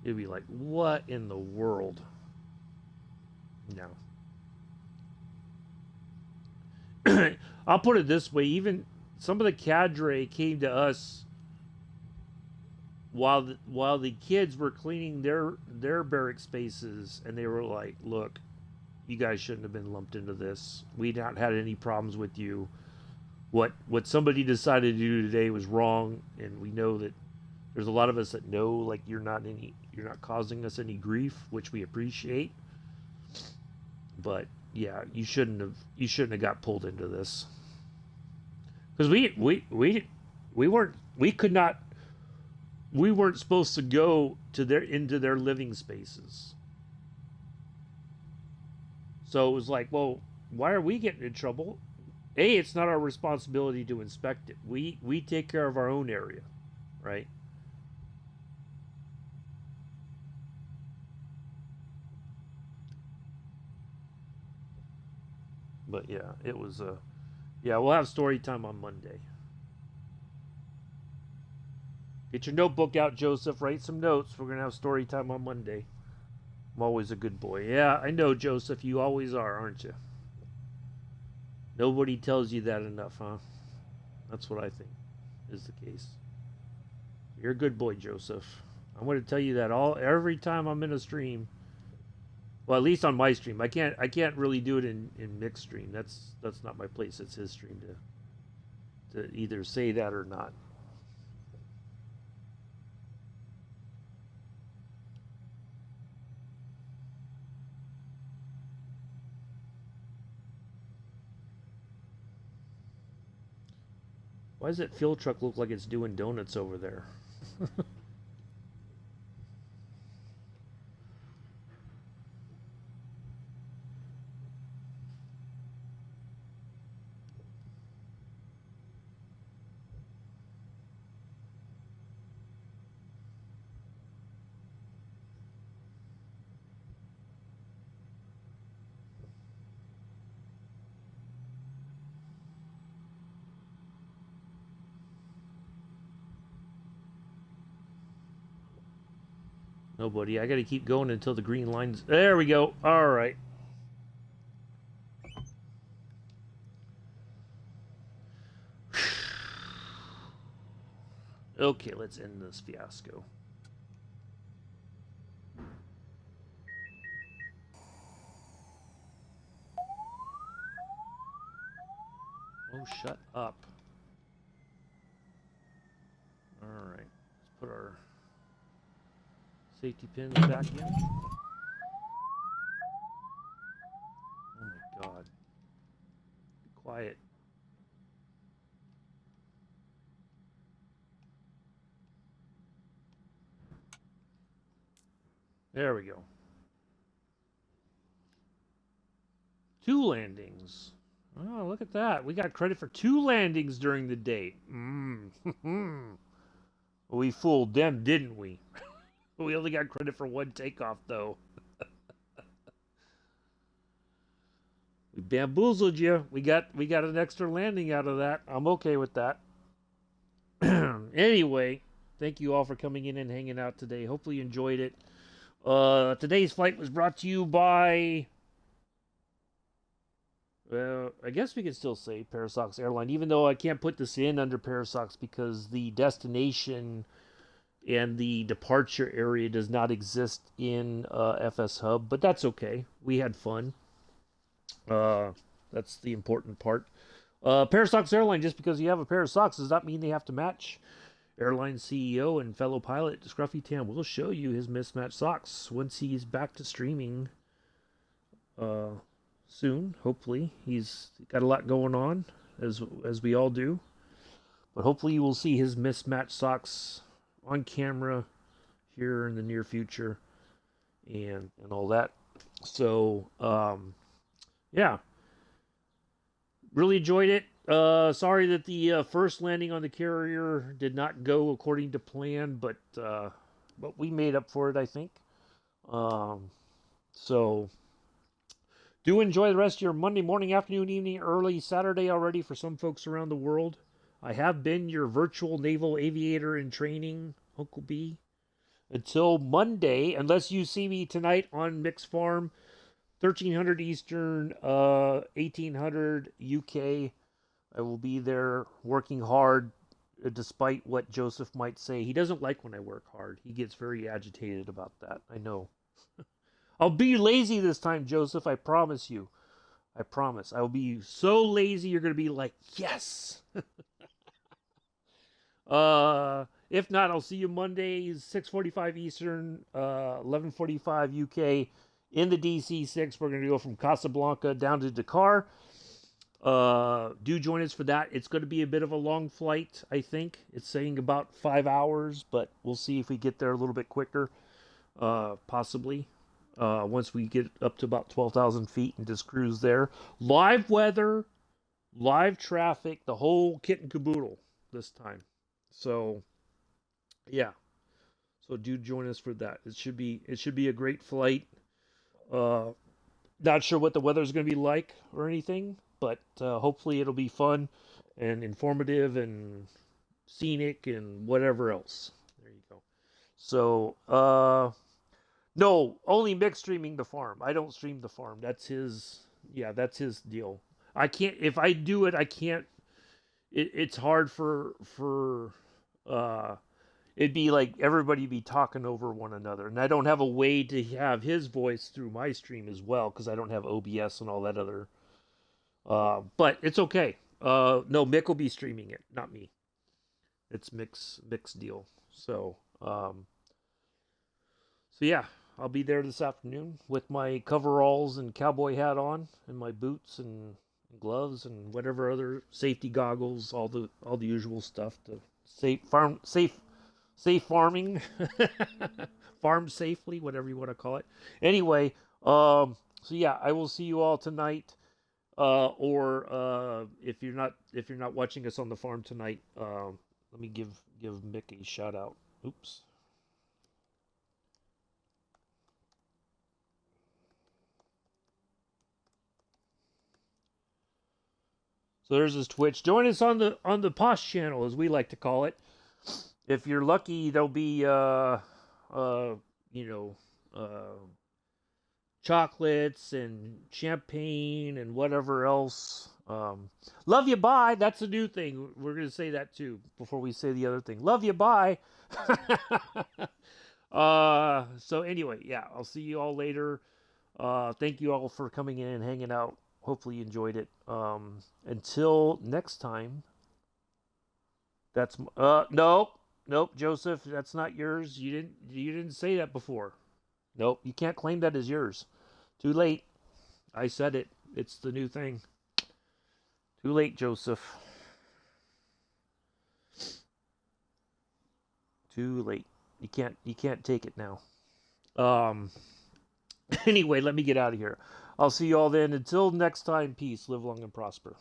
You'd be like, what in the world? No. I'll put it this way: even some of the cadre came to us while the kids were cleaning their barrack spaces, and they were like, "Look, you guys shouldn't have been lumped into this. We not had any problems with you. What somebody decided to do today was wrong, and we know that there's a lot of us that know like you're not causing us any grief, which we appreciate. But yeah, you shouldn't have got pulled into this because we weren't supposed to go into their living spaces. So it was like, well, why are we getting in trouble? A, it's not our responsibility to inspect it. We take care of our own area, right? But yeah, it was yeah, we'll have story time on Monday. Get your notebook out, Joseph. Write some notes. We're gonna have story time on Monday. I'm always a good boy. Yeah, I know, Joseph. You always are, aren't you? Nobody tells you that enough, huh? That's what I think is the case. You're a good boy, Joseph. I'm going to tell you that every time I'm in a stream. Well, at least on my stream. I can't really do it in mixed stream. That's not my place. It's his stream to either say that or not. Why does that fuel truck look like it's doing donuts over there? Nobody. I got to keep going until the green line's... There we go. All right. Okay, let's end this fiasco. Oh, shut up. All right. Let's put our safety pins back in. Oh my God. Be quiet. There we go. 2 landings. Oh, look at that. We got credit for 2 landings during the day. We fooled them, didn't we? We only got credit for 1 takeoff, though. We bamboozled you. We got an extra landing out of that. I'm okay with that. Anyway, thank you all for coming in and hanging out today. Hopefully you enjoyed it. Today's flight was brought to you by... Well, I guess we could still say Parasox Airline, even though I can't put this in under Parasox because the destination and the departure area does not exist in FS Hub, but that's okay. We had fun. That's the important part. Parasox Airline, just because you have a pair of socks does not mean they have to match. Airline CEO and fellow pilot Scruffy Tam will show you his mismatched socks once he's back to streaming soon, hopefully. He's got a lot going on, as we all do. But hopefully you will see his mismatched socks on camera here in the near future and all that. So, yeah. Really enjoyed it. Sorry that the first landing on the carrier did not go according to plan, but we made up for it, I think. So do enjoy the rest of your Monday morning, afternoon, evening, early Saturday already for some folks around the world. I have been your virtual naval aviator in training, Uncle B. Until Monday, unless you see me tonight on Mix Farm, 1300 Eastern, 1800 UK. I will be there working hard, despite what Joseph might say. He doesn't like when I work hard. He gets very agitated about that. I know. I'll be lazy this time, Joseph. I promise you. I promise. I will be so lazy you're going to be like, yes. If not, I'll see you Monday, 6:45 Eastern, 11:45 UK in the DC-6. We're going to go from Casablanca down to Dakar. Do join us for that. It's going to be a bit of a long flight, I think. It's saying about 5 hours, but we'll see if we get there a little bit quicker, possibly. Once we get up to about 12,000 feet and just cruise there. Live weather, live traffic, the whole kit and caboodle this time. So, yeah. So do join us for that. It should be a great flight. Not sure what the weather's going to be like or anything, but hopefully it'll be fun and informative and scenic and whatever else. There you go. So, no, only Mick streaming the farm. I don't stream the farm. That's his deal. I can't, if I do it, I can't, it's hard it'd be like everybody be talking over one another. And I don't have a way to have his voice through my stream as well, because I don't have OBS and all that other, but it's okay. No, Mick will be streaming it, not me. It's Mick's deal. So yeah, I'll be there this afternoon with my coveralls and cowboy hat on, and my boots and gloves and whatever other safety goggles, all the usual stuff to safe farming, farm safely, whatever you want to call it. Anyway, so yeah, I will see you all tonight, or if you're not watching us on the farm tonight, let me give Mick a shout out. Oops. So there's his Twitch. Join us on the Posh channel, as we like to call it. If you're lucky, there'll be chocolates and champagne and whatever else. Love you, bye. That's a new thing. We're gonna say that too before we say the other thing. Love you, bye. So anyway, yeah, I'll see you all later. Thank you all for coming in and hanging out. Hopefully you enjoyed it. Until next time. That's nope, Joseph, that's not yours. You didn't say that before. Nope, you can't claim that as yours. Too late. I said it. It's the new thing. Too late, Joseph. Too late. You can't take it now. Anyway, let me get out of here. I'll see you all then. Until next time, peace, live long and prosper.